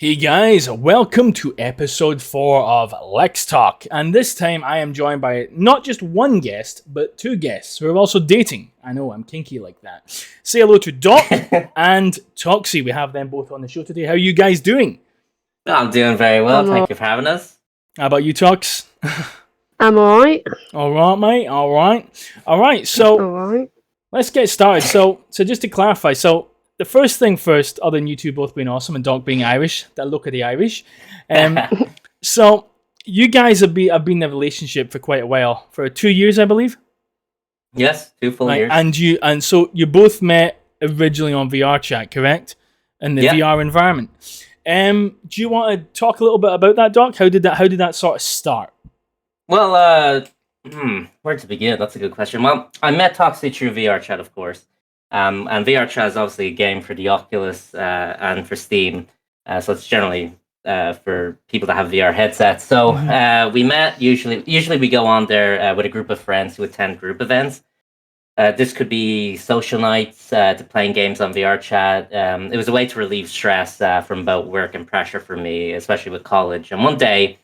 Hey guys, welcome to episode 4 of LexTalk, and this time I am joined by not just one guest, but two guests who are also dating. I know, I'm kinky like that. Say hello to Doc and Toxi. We have them both on the show today. How are you guys doing? I'm doing very well, thank you for having us. How about you, Tox? I'm alright. Alright, mate, alright, so let's get started. So just to clarify, the first thing first, other than you two both being awesome and Doc being Irish, that look of the Irish. So you guys have been in a relationship for quite a while, for 2 years, I believe. Yes, 2 full years. And so you both met originally on VR chat, correct? In the VR environment. Do you want to talk a little bit about that, Doc? How did that sort of start? Well, where to begin? That's a good question. Well, I met Toxi through VR chat, of course. And VR chat is obviously a game for the Oculus and for Steam. So it's generally for people that have VR headsets. So we met, usually we go on there with a group of friends who attend group events. This could be social nights to playing games on VR chat. It was a way to relieve stress from both work and pressure for me, especially with college. And one day,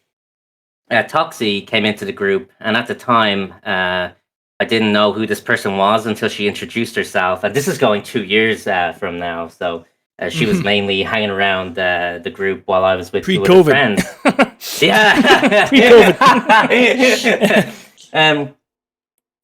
Toxi came into the group, and at the time, I didn't know who this person was until she introduced herself. And this is going 2 years from now. So she was mainly hanging around the group while I was with two other friends. Yeah. Pre-COVID.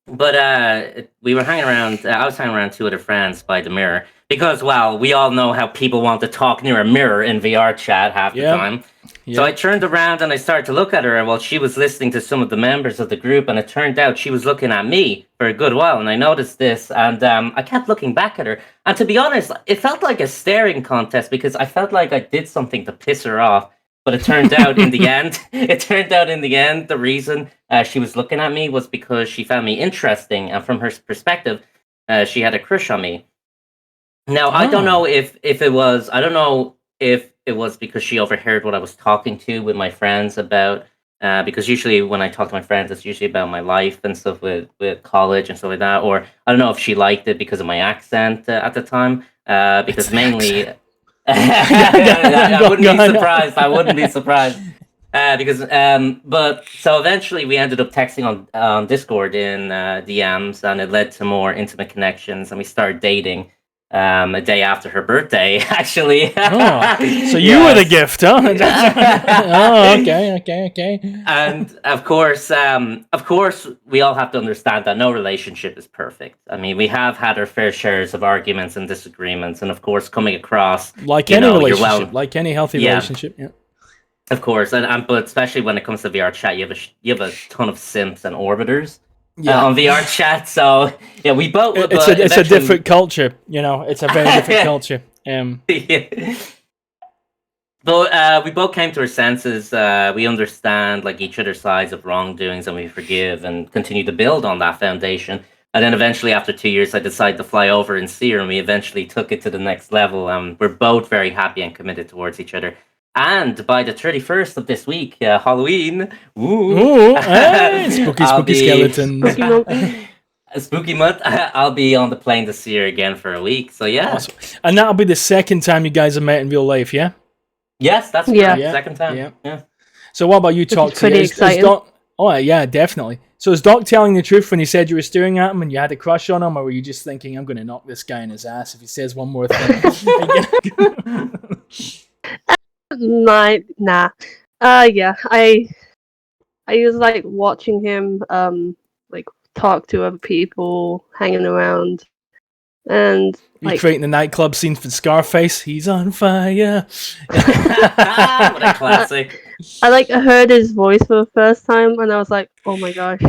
But we were hanging around, I was hanging around two other friends by the mirror. Because, well, we all know how people want to talk near a mirror in VR chat half the time. Yep. So I turned around and I started to look at her while she was listening to some of the members of the group, and it turned out she was looking at me for a good while, and I noticed this, and I kept looking back at her. And to be honest, it felt like a staring contest because I felt like I did something to piss her off. But it turned out in the end, the reason she was looking at me was because she found me interesting, and from her perspective, she had a crush on me. Now, I don't know if it was because she overheard what I was talking to with my friends about, because usually when I talk to my friends, it's usually about my life and stuff with college and stuff like that. Or I don't know if she liked it because of my accent at the time, because mainly... I wouldn't be surprised. But so eventually we ended up texting on Discord in DMs, and it led to more intimate connections, and we started dating. A day after her birthday, actually. So you were the gift, huh? Okay. And of course, we all have to understand that no relationship is perfect. I mean, we have had our fair shares of arguments and disagreements, and of course, coming across like any relationship, like any healthy relationship. Yeah. Of course, but especially when it comes to VR chat, you have a ton of simps and orbiters. On VR chat, so yeah, we both. It's a different culture, It's a very different culture. But we both came to our senses. We understand each other's sides of wrongdoings, and we forgive and continue to build on that foundation. And then eventually, after 2 years, I decided to fly over and see her, and we eventually took it to the next level. We're both very happy and committed towards each other. And by the 31st of this week, Halloween, spooky skeletons. Spooky month, I'll be on the plane to see her again for a week. So yeah. Awesome. And that'll be the second time you guys have met in real life, yeah? Yes, that's correct. Second time. Yeah. So what about you, Toxi? Pretty exciting. Oh, yeah, definitely. So is Doc telling the truth when he said you were staring at him and you had a crush on him, or were you just thinking, I'm going to knock this guy in his ass if he says one more thing? Nah. Yeah. I was watching him talk to other people, hanging around, and you creating the nightclub scene for Scarface. He's on fire. What a classic. I heard his voice for the first time, and I was like, oh my gosh.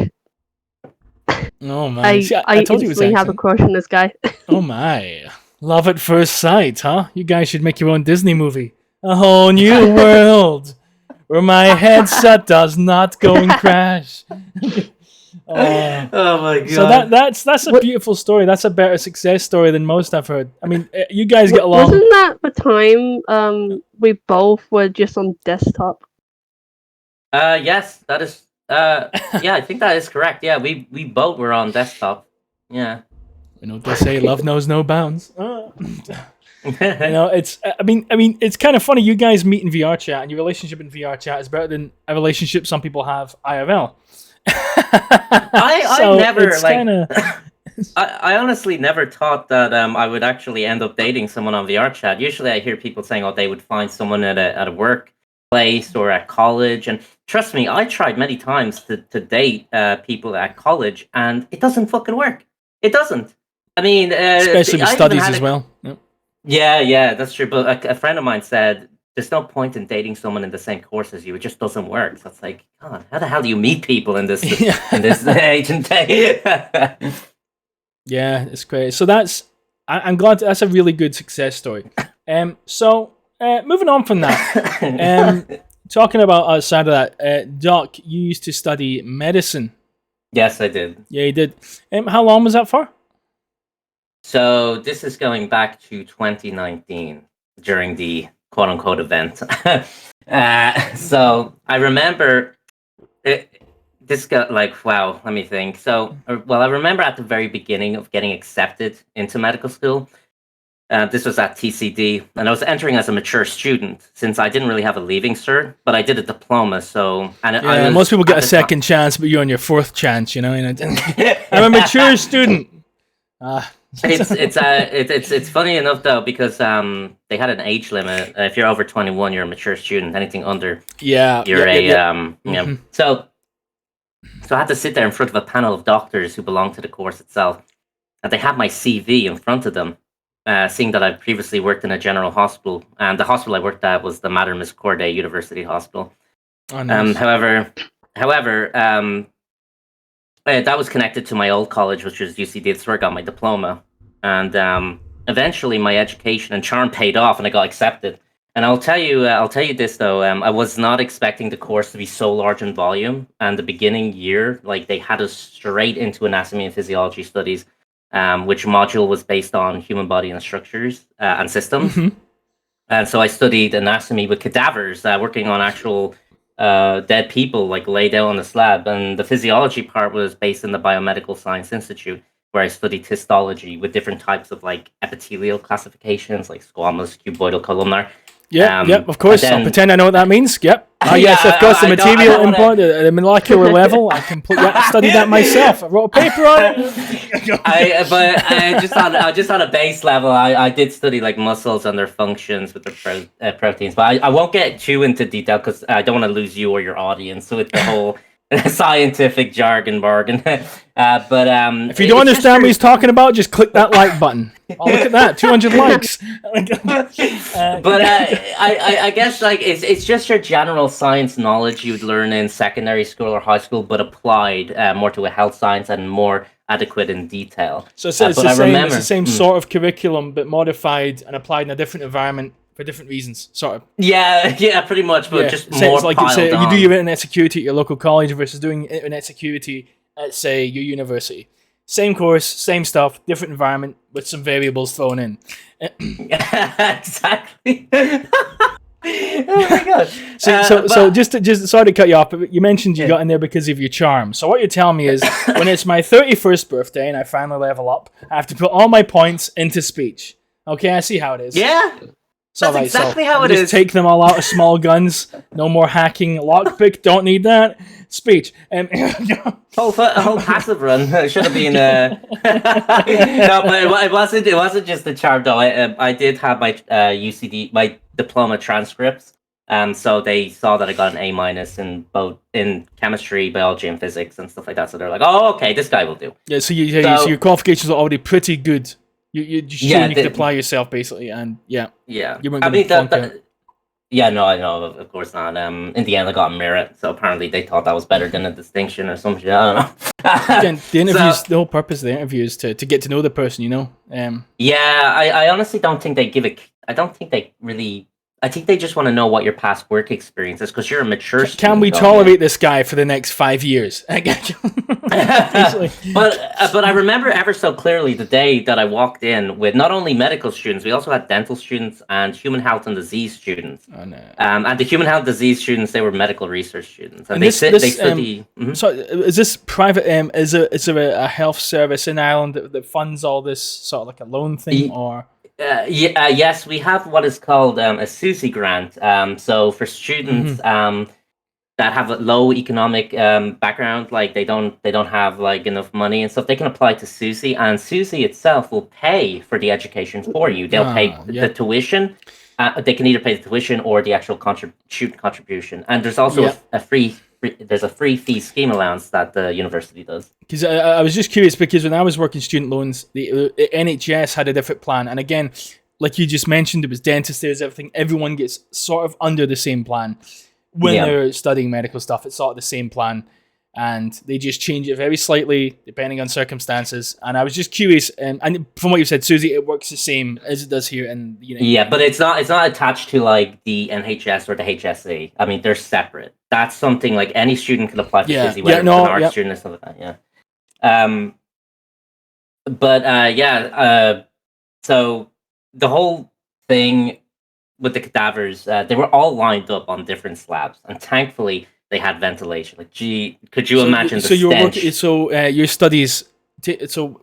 Oh my! I told you instantly have a crush on this guy. Oh my! Love at first sight, huh? You guys should make your own Disney movie. A whole new world where my headset does not go and crash. Oh my god! So that's a beautiful story. That's a better success story than most I've heard. I mean, you guys get along. Wasn't that the time we both were just on desktop? Yes, that is. Yeah, I think that is correct. Yeah, we both were on desktop. Yeah. You know what they say, love knows no bounds. It's. I mean, it's kind of funny. You guys meet in VR chat, and your relationship in VR chat is better than a relationship some people have IRL. I never I honestly never thought that I would actually end up dating someone on VR chat. Usually, I hear people saying, "Oh, they would find someone at a workplace or at college." And trust me, I tried many times to date people at college, and it doesn't fucking work. It doesn't. I mean, especially with studies as well. Yep. Yeah, that's true. But a friend of mine said, there's no point in dating someone in the same course as you. It just doesn't work. So it's like, God, how the hell do you meet people in this in this age and day? Yeah, it's great. So I'm glad that's a really good success story. So moving on from that, talking about outside of that, Doc, you used to study medicine. Yes, I did. Yeah, you did. How long was that for? So this is going back to 2019 during the quote unquote event. So I remember this got like, wow, let me think. So, well, I remember at the very beginning of getting accepted into medical school, this was at TCD, and I was entering as a mature student since I didn't really have a leaving cert, but I did a diploma. So, most people get a second chance, but you're on your fourth chance, I'm a mature student. It's funny enough though, because they had an age limit. If you're over 21, you're a mature student. Anything under, you're So I had to sit there in front of a panel of doctors who belonged to the course itself, and they had my CV in front of them, seeing that I'd previously worked in a general hospital, and the hospital I worked at was the Mater Misericordiae University Hospital. Oh, nice. However, that was connected to my old college, which was UCD. That's where I got my diploma, and eventually my education and charm paid off, and I got accepted. And I'll tell you this though, I was not expecting the course to be so large in volume. And the beginning year, like they had us straight into anatomy and physiology studies, which module was based on human body and structures and systems. Mm-hmm. And so I studied anatomy with cadavers, working on actual dead people, like laid out on the slab. And the physiology part was based in the Biomedical Science Institute, where I studied histology with different types of like epithelial classifications, like squamous, cuboidal, columnar. Yep, of course. I'll pretend I know what that means. Yep. Yes, of course, the material import at a molecular level. I completely studied that myself. I wrote a paper on it. Just on a base level, I did study like muscles and their functions with the proteins. But I won't get too into detail because I don't want to lose you or your audience with the whole scientific jargon bargain. But if you don't understand what he's talking about, just click that like button. Oh, look at that, 200 likes. But I guess like it's just your general science knowledge you'd learn in secondary school or high school, but applied more to a health science and more adequate in detail. So it's the same sort of curriculum, but modified and applied in a different environment for different reasons, sort of. Yeah, pretty much, but just more like piled on. You do your internet security at your local college versus doing internet security at, say, your university. Same course, same stuff, different environment with some variables thrown in. Exactly. Oh my god. So just sorry to cut you off, but you mentioned you got in there because of your charm. So what you're telling me is when it's my 31st birthday and I finally level up, I have to put all my points into speech. Okay, I see how it is. Yeah. That's exactly how it is. Just take them all out of small guns. No more hacking. Lockpick, don't need that. Speech. Whole passive run should have been. No, but it wasn't just the charm though. I did have my UCD, my diploma transcripts. So they saw that I got an A- in chemistry, biology, and physics and stuff like that. So they're like, "Oh, okay, this guy will do." Yeah. So your qualifications are already pretty good. You can apply yourself basically, and yeah. You weren't no, I know, of course not. In the end, I got a merit, so apparently they thought that was better than a distinction or some shit. I don't know. Again, the interviews, the whole purpose of the interview is to get to know the person, I honestly don't think they give it. I don't think they really. I think they just want to know what your past work experience is because you're a mature student. Can we tolerate this guy for the next 5 years? But I remember ever so clearly the day that I walked in with not only medical students, we also had dental students and human health and disease students. Oh, no. And the human health disease students, they were medical research students, and they study. So, is this private? Is there a health service in Ireland that funds all this sort of like a loan thing, or? Yes, we have what is called a SUSI grant. So for students that have a low economic background, like they don't have like enough money and stuff, they can apply to SUSI, and SUSI itself will pay for the education for you. They'll pay the tuition. They can either pay the tuition or the actual student contribution. And there's also a free fee scheme allowance that the university does. Because I was just curious, because when I was working student loans, the NHS had a different plan. And again, like you just mentioned, it was dentists, there's everything. Everyone gets sort of under the same plan. When they're studying medical stuff, it's sort of the same plan. And they just change it very slightly depending on circumstances. And I was just curious, and from what you said, Susie, it works the same as it does here in the United States. But it's not attached to like the NHS or the HSE. I mean, they're separate. That's something like any student can apply for Susie, whether it's an art student or stuff like that. So the whole thing with the cadavers, they were all lined up on different slabs, and thankfully they had ventilation. Like, gee, could you imagine the stench? Your studies,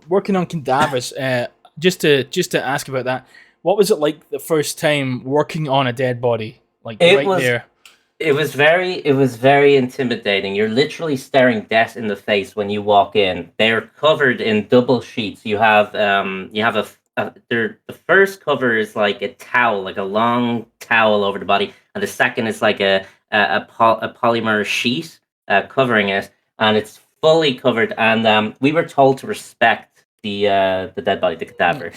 working on cadavers. Just to ask about that, what was it like the first time working on a dead body? Like there. It was very intimidating. You're literally staring death in the face when you walk in. They're covered in double sheets. You have the first cover is like a towel, like a long towel over the body, and the second is like a polymer sheet covering it, and it's fully covered. And we were told to respect the dead body, the cadaver.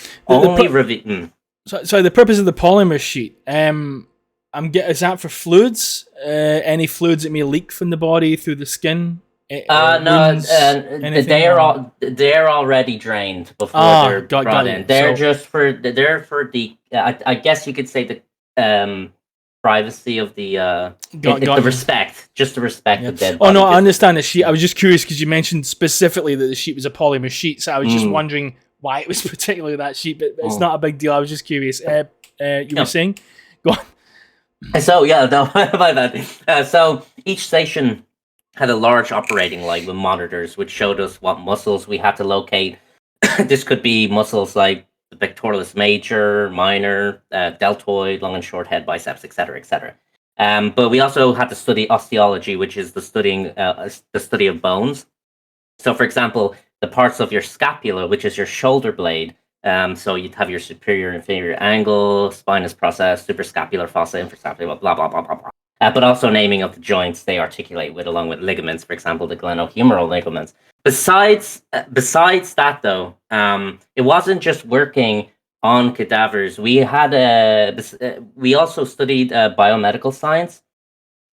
Sorry, the purpose of the polymer sheet. Is that for fluids? Any fluids that may leak from the body through the skin? No, they're already drained before they're brought in. They're for the I guess you could say the privacy of the respect, just to respect the dead body. Oh no, I understand the sheet. I was just curious because you mentioned specifically that the sheet was a polymer sheet, so I was just wondering why it was particularly that sheet. But it's not a big deal. I was just curious. You were saying, go on. So my bad. So each station had a large operating light with monitors, which showed us what muscles we had to locate. This could be muscles like the pectoralis major, minor, deltoid, long and short head, biceps, etc., etc. But we also had to study osteology, which is the study of bones. So, for example, the parts of your scapula, which is your shoulder blade. So you'd have your superior inferior angle, spinous process, suprascapular fossa, infrascapular, blah, blah, blah, blah, blah. But also naming of the joints they articulate with, along with ligaments, for example, the glenohumeral ligaments. Besides that, though, it wasn't just working on cadavers. We also studied biomedical science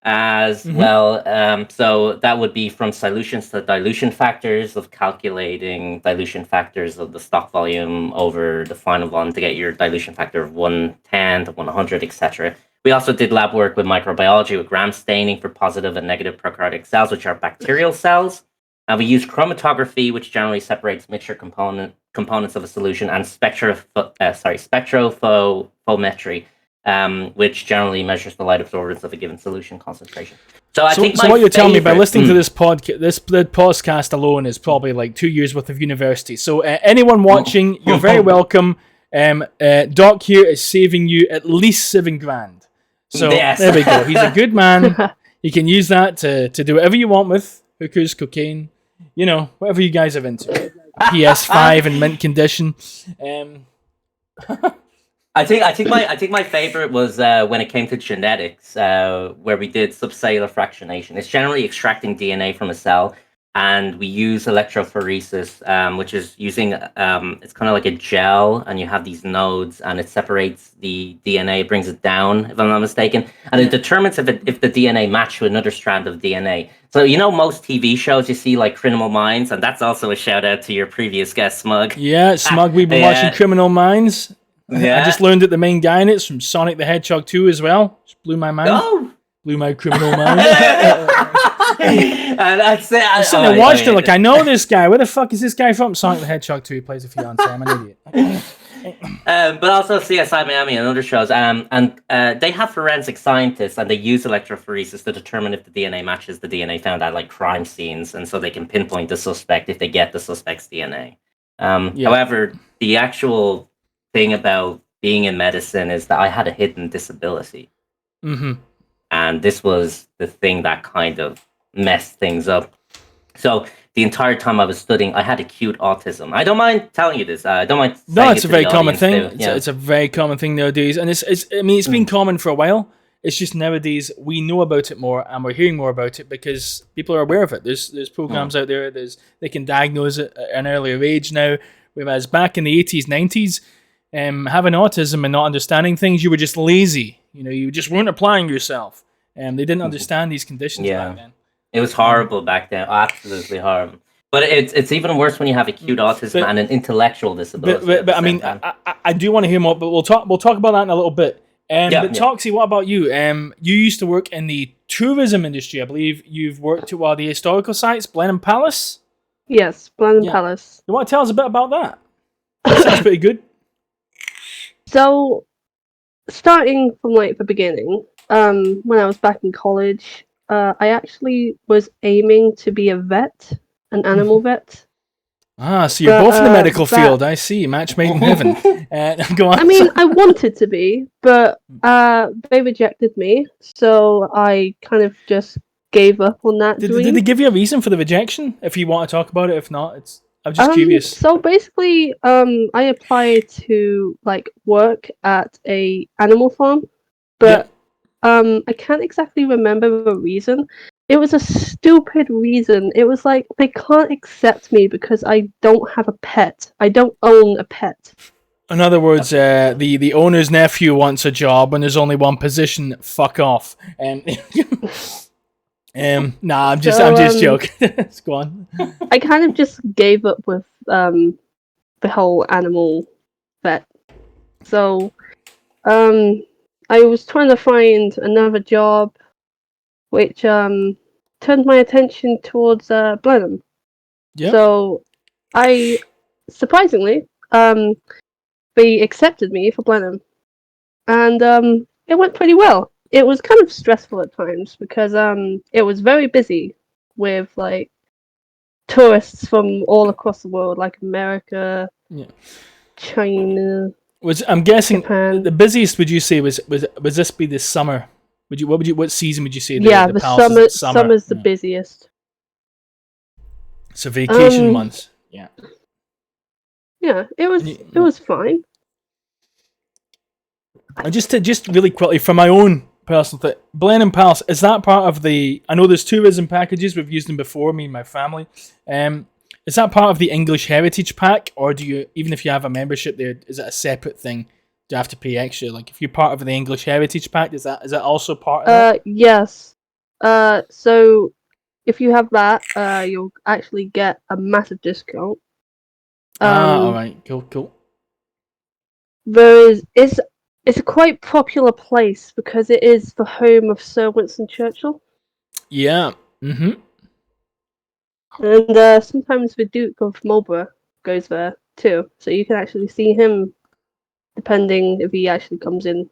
as well. So that would be from solutions to dilution factors, of calculating dilution factors of the stock volume over the final one to get your dilution factor of 110 to 100, etc. We also did lab work with microbiology with gram staining for positive and negative prokaryotic cells, which are bacterial cells. We use chromatography, which generally separates mixture components of a solution, and spectrophotometry, which generally measures the light absorbance of a given solution concentration. So what you're telling me by listening to this podcast alone is probably like 2 years worth of university. So anyone watching, you're very welcome. Doc here is saving you at least $7,000. So there we go. He's a good man. You can use that to do whatever you want with hookers, cocaine, whatever you guys are into. PS5 in mint condition. I think my favorite was when it came to genetics, where we did subcellular fractionation. It's generally extracting DNA from a cell, and we use electrophoresis, which is using it's kind of like a gel, and you have these nodes, and it separates the DNA, brings it down, if I'm not mistaken, and it determines if the DNA matched with another strand of DNA. So most TV shows you see like Criminal Minds, and that's also a shout out to your previous guest, Smug. Yeah, Smug. We've been watching Criminal Minds. Yeah. I just learned that the main guy in it's from Sonic the Hedgehog 2 as well. Just blew my mind. Oh! Blew my criminal mind. And that's it. I sitting there watching it like, I know this guy. Where the fuck is this guy from? Sonic the Hedgehog 2. He plays a fiance. I'm an idiot. But also CSI Miami and other shows. And they have forensic scientists, and they use electrophoresis to determine if the DNA matches the DNA found at like crime scenes, and so they can pinpoint the suspect if they get the suspect's DNA. However, the actual thing about being in medicine is that I had a hidden disability. Mm-hmm. And this was the thing that kind of messed things up. So the entire time I was studying, I had acute autism. I don't mind telling you this. I don't mind saying No, it's a to very the common audience thing. too. Yeah. It's a very common thing nowadays, and it's been common for a while. It's just nowadays we know about it more and we're hearing more about it because people are aware of it. There's programs out there. They can diagnose it at an earlier age now. Whereas back in the 80s, 90s, having autism and not understanding things, you were just lazy. You just weren't applying yourself. They didn't understand these conditions back then. It was horrible back then. Absolutely horrible. But it's even worse when you have acute autism and an intellectual disability. But I mean, I do want to hear more. But we'll talk about that in a little bit. But Toxi, what about you? You used to work in the tourism industry. I believe you've worked at the historical sites, Blenheim Palace. Yes, Blenheim Palace. You want to tell us a bit about that? That sounds pretty good. So, starting from the beginning, when I was back in college, I actually was aiming to be a vet, an animal vet. So you're both in the medical field. I see. Match made in heaven. Go on. I mean, I wanted to be, but they rejected me, so I kind of just gave up on that dream. Did they give you a reason for the rejection? If you want to talk about it, if not, I'm just curious. So basically, I applied to work at a animal farm, but I can't exactly remember the reason. It was a stupid reason. It was like they can't accept me because I don't have a pet. I don't own a pet. In other words, the owner's nephew wants a job and there's only one position. Fuck off. Nah, I'm just joking. Let's go on. I kind of just gave up with the whole animal vet. So, I was trying to find another job, which turned my attention towards Blenheim. Yep. So, I surprisingly they accepted me for Blenheim, and it went pretty well. It was kind of stressful at times because it was very busy with tourists from all across the world, like America, China. I'm guessing Japan. the busiest would you say was this be this summer? What season would you say? The summer's the busiest. So vacation months. Yeah. Yeah, it was fine. And just really quickly from my own personal thing, Blenheim Palace, is that part of the? I know there's tourism packages. We've used them before, me and my family. Is that part of the English Heritage Pack, or do you, even if you have a membership there, is it a separate thing? Do you have to pay extra? Like if you're part of the English Heritage Pack, is that also part of that? Yes. So if you have that, you'll actually get a massive discount. All right, cool. It's a quite popular place because it is the home of Sir Winston Churchill. Yeah. Mm-hmm. And sometimes the Duke of Marlborough goes there too, so you can actually see him, depending if he actually comes in.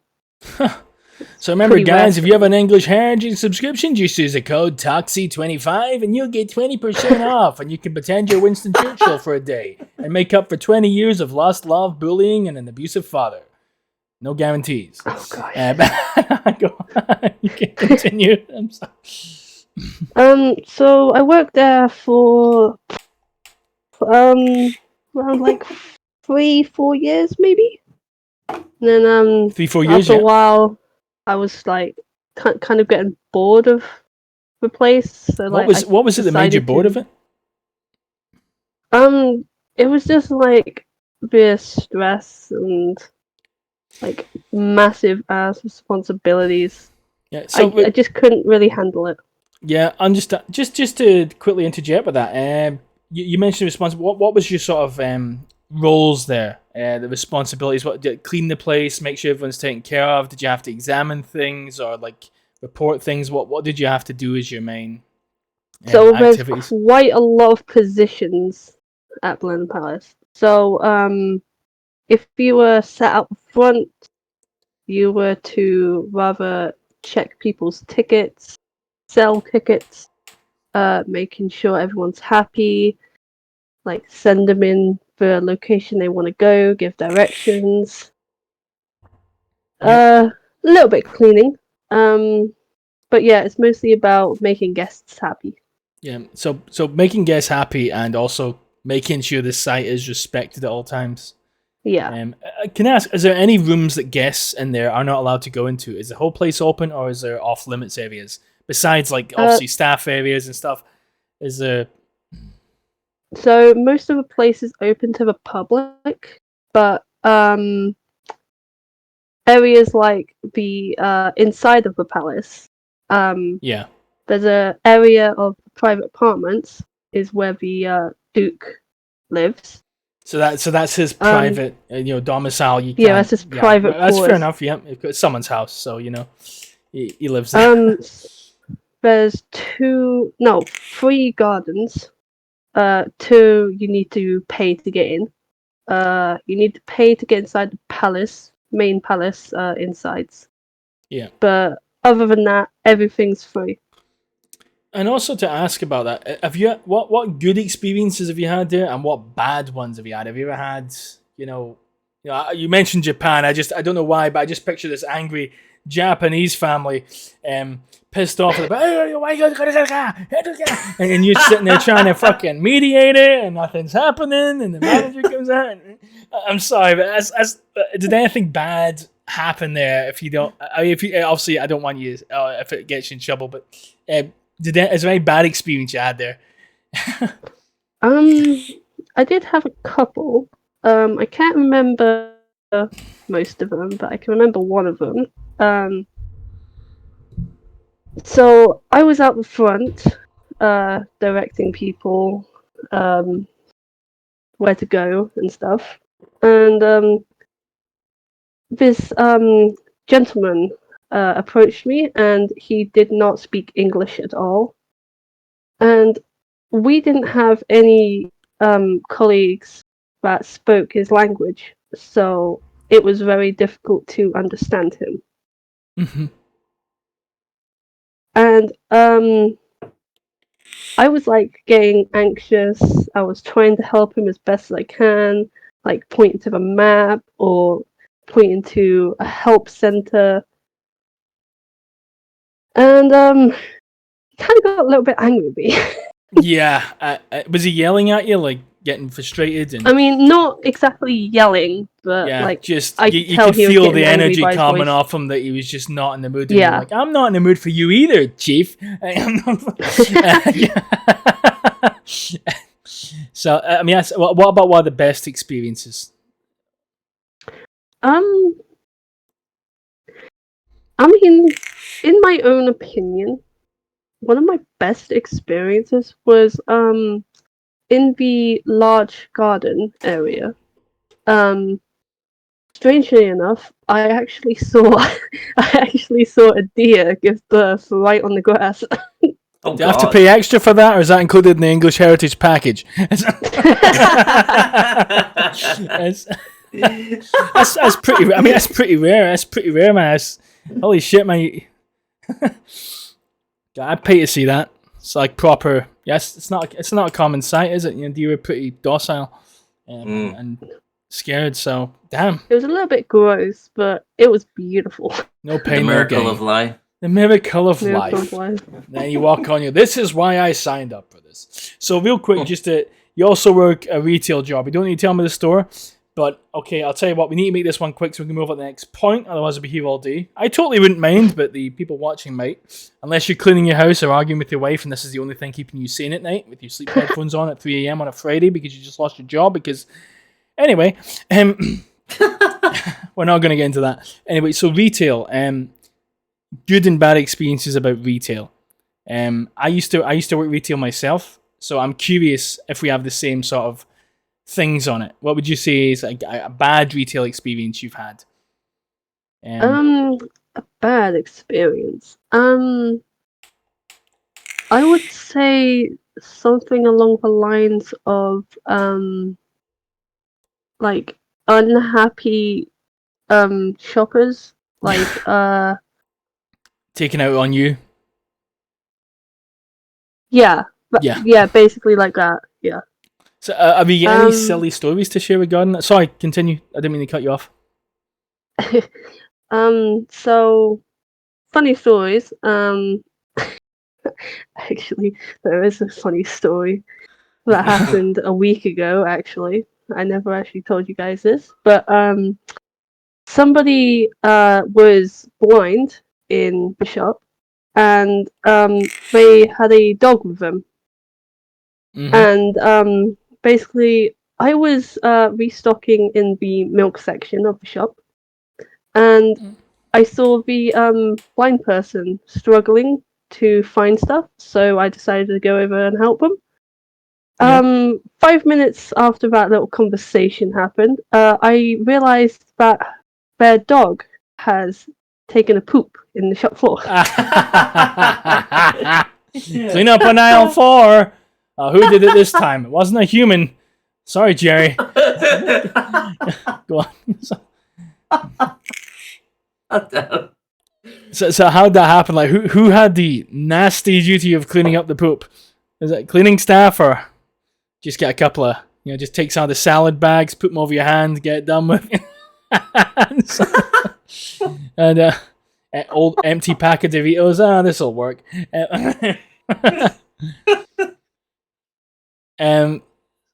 So remember, guys, if you have an English Heritage subscription, just use the code TOXI25 and you'll get 20% off, and you can pretend you're Winston Churchill for a day and make up for 20 years of lost love, bullying, and an abusive father. No guarantees. Oh gosh. Go on. You can continue. I'm sorry. So I worked there for around 3-4 years maybe. And then 3-4 years. After a while, I was kind of getting bored of the place. So what was it that made you bored of it? It was just the stress and massive ass responsibilities. Yeah, so I just couldn't really handle it. Yeah, understand. Just to quickly interject with that, you mentioned responsibility. What was your sort of roles there? The responsibilities. What did clean the place, make sure everyone's taken care of? Did you have to examine things or report things? What did you have to do as your main so activities? There's quite a lot of positions at Blenheim Palace. So if you were sat up front, you were to rather check people's tickets, sell tickets, making sure everyone's happy, send them in the location they want to go, give directions. A little bit cleaning. But yeah, it's mostly about making guests happy. Yeah. So making guests happy and also making sure the site is respected at all times. Yeah. Can I ask, is there any rooms that guests in there are not allowed to go into? Is the whole place open, or is there off limits areas besides like obviously staff areas and stuff? Is there? So most of the place is open to the public, but areas like the inside of the palace, Yeah. there's a area of private apartments is where the Duke lives. So that's his private, domicile. That's his private. That's fair enough. Yeah, it's someone's house, so he lives there. There's three gardens. Two you need to pay to get in. You need to pay to get inside the palace, main palace insides. Yeah. But other than that, everything's free. And also to ask about that, have you what good experiences have you had there, and what bad ones have you had? Have you ever had, you mentioned Japan. I don't know why, but I just picture this angry Japanese family, pissed off about, and you're sitting there trying to fucking mediate it, and nothing's happening, and the manager comes out. And, I'm sorry, but did anything bad happen there? If you don't, obviously I don't want you if it gets you in trouble, but. Is there any bad experience you had there? I did have a couple. I can't remember most of them, but I can remember one of them. So I was out the front, directing people where to go and stuff, and this gentleman approached me, and he did not speak English at all. And we didn't have any colleagues that spoke his language, so it was very difficult to understand him. Mm-hmm. And I was like getting anxious. I was trying to help him as best as I can, like pointing to the map or pointing to a help center. And he kind of got a little bit angry with me. Yeah, was he yelling at you, like getting frustrated? And I mean, not exactly yelling, but like just I you could could feel the angry energy by his coming voice. off him, that he was just not in the mood. Yeah. You're like, I'm not in the mood for you either, Chief. So I mean, what about one of the best experiences? I mean, in my own opinion, one of my best experiences was in the large garden area. Strangely enough, I actually saw a deer give birth right on the grass. Oh, Do you have to pay extra for that, or is that included in the English Heritage package? That's pretty. I mean, that's pretty rare. That's pretty rare, man. Holy shit, man! I'd pay to see that. It's like proper. Yes, it's not a common sight, is it? Deer are pretty docile and scared. So damn. It was a little bit gross, but it was beautiful. No pain, the miracle no gain. of life. The miracle of life. Then you walk on. This is why I signed up for this. So real quick, you also work a retail job. You don't need to tell me the store, but okay, I'll tell you what. We need to make this one quick so we can move on to the next point. Otherwise, we'll be here all day. I totally wouldn't mind, but the people watching might. Unless you're cleaning your house or arguing with your wife, and this is the only thing keeping you sane at night with your sleep headphones on at 3 a.m. on a Friday because you just lost your job. Because anyway, we're not going to get into that. Anyway, so retail. Good and bad experiences about retail. I used to work retail myself, so I'm curious if we have the same sort of things on it. What would you say is a bad retail experience you've had? A bad experience. I would say something along the lines of like unhappy shoppers, like Taking out on you. Yeah, basically like that. Yeah. So, have you got any silly stories to share regarding that? Sorry, continue. I didn't mean to cut you off. So funny stories. Actually, there is a funny story that happened a week ago. Actually, I never actually told you guys this, but somebody was blind in the shop, and they had a dog with them, and basically, I was restocking in the milk section of the shop, and I saw the blind person struggling to find stuff, so I decided to go over and help them. 5 minutes after that little conversation happened, I realized that their dog has taken a poop in the shop floor. Clean up on aisle 4. Who did it this time? It wasn't a human. Sorry, Jerry. Go on. So how'd that happen? Like, who had the nasty duty of cleaning up the poop? Is it cleaning staff, or just get a couple of, just take some of the salad bags, put them over your hand, get it done with? And old empty pack of Doritos. This'll work.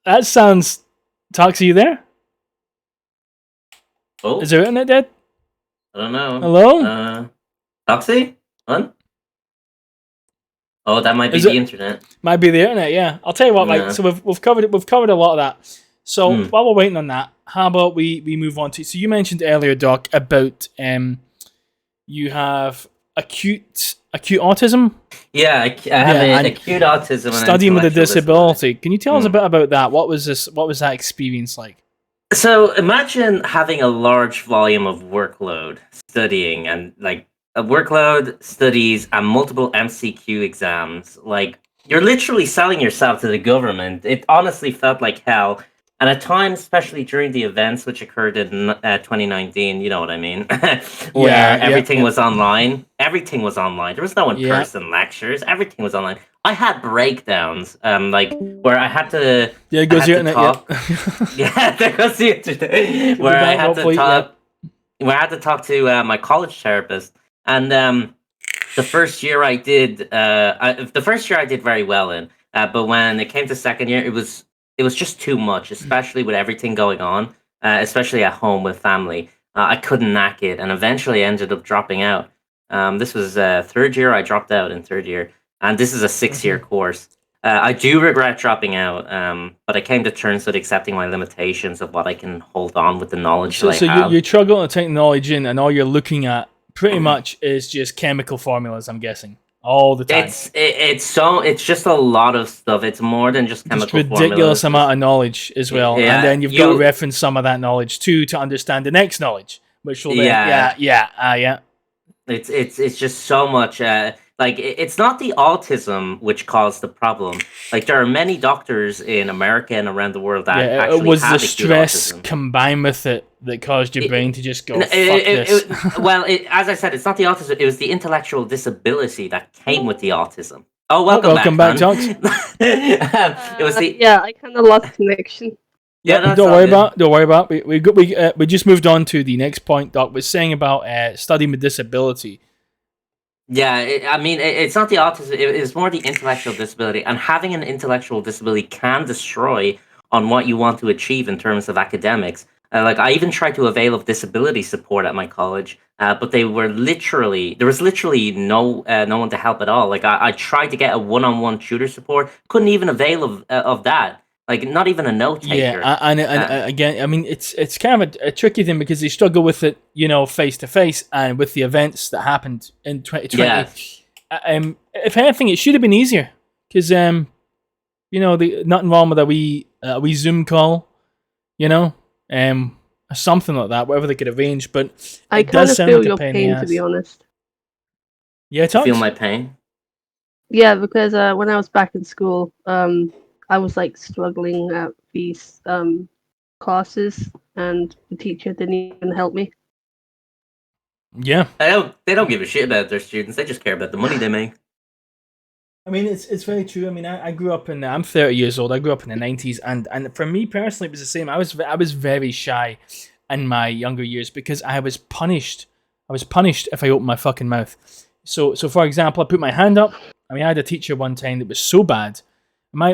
That sounds. Toxi, you there? Oh, is there internet dead? I don't know. Hello? Toxi? On? Oh, that might be the internet. Might be the internet, yeah. I'll tell you what, like, so we've covered a lot of that. So while we're waiting on that, how about we move on to? So you mentioned earlier, Doc, about you have acute autism. Yeah, I have acute autism. And studying with a disability. Can you tell us a bit about that? What was that experience like? So imagine having a large volume of workload, studying, and like a workload, studies, and multiple MCQ exams. Like, you're literally selling yourself to the government. It honestly felt like hell. And at times, especially during the events which occurred in 2019, you know what I mean, where everything was online. Everything was online. There was no in-person lectures. Everything was online. I had breakdowns, like where I had to. Yeah, it goes the internet. Yeah, there goes the internet. Where I had to talk. Where I had to talk to my college therapist, and the first year I did. The first year I did very well in, but when it came to second year, it was just too much, especially with everything going on, especially at home with family. I couldn't knack it, and eventually ended up dropping out. This was third year. I dropped out in third year, and this is a 6-year course. I do regret dropping out, but I came to terms with accepting my limitations of what I can hold on with the knowledge that I have. So you're struggling to take knowledge in, and all you're looking at pretty much is just chemical formulas, I'm guessing. All the time. It's just a lot of stuff. It's more than just chemical formulas. Ridiculous amount of knowledge as well. Yeah, and then you've got to reference some of that knowledge too to understand the next knowledge, which will then, yeah. It's just so much. Like, it's not the autism which caused the problem. Like, there are many doctors in America and around the world that actually it was have the stress autism. Combined with it that caused your brain to just go, fuck this. As I said, it's not the autism. It was the intellectual disability that came with the autism. Oh, welcome back, Tox. It was the I kind of lost connection. Yeah, don't worry about. We just moved on to the next point. Doc was saying about studying with disability. Yeah, it's not the autism. It's more the intellectual disability, and having an intellectual disability can destroy on what you want to achieve in terms of academics. Like, I even tried to avail of disability support at my college, but there was literally no one to help at all. Like, I tried to get a one-on-one tutor support, couldn't even avail of that. Like, not even a note taker. Yeah, and again, I mean, it's kind of a tricky thing because they struggle with it, face to face, and with the events that happened in 2020. Yeah. If anything, it should have been easier because, nothing wrong with a wee Zoom call, something like that, whatever they could arrange. But I kind of feel your pain, to be honest. Yeah, Tox? Feel my pain. Yeah, because when I was back in school, I was like struggling at these classes, and the teacher didn't even help me. Yeah, they don't give a shit about their students. They just care about the money they make. I mean, it's very true. I mean, I grew up I'm 30 years old. I grew up in the 90s, and for me personally, it was the same. I was very shy in my younger years because I was punished I was punished if I opened my fucking mouth. So for example, I put my hand up. I mean, I had a teacher one time that was so bad. My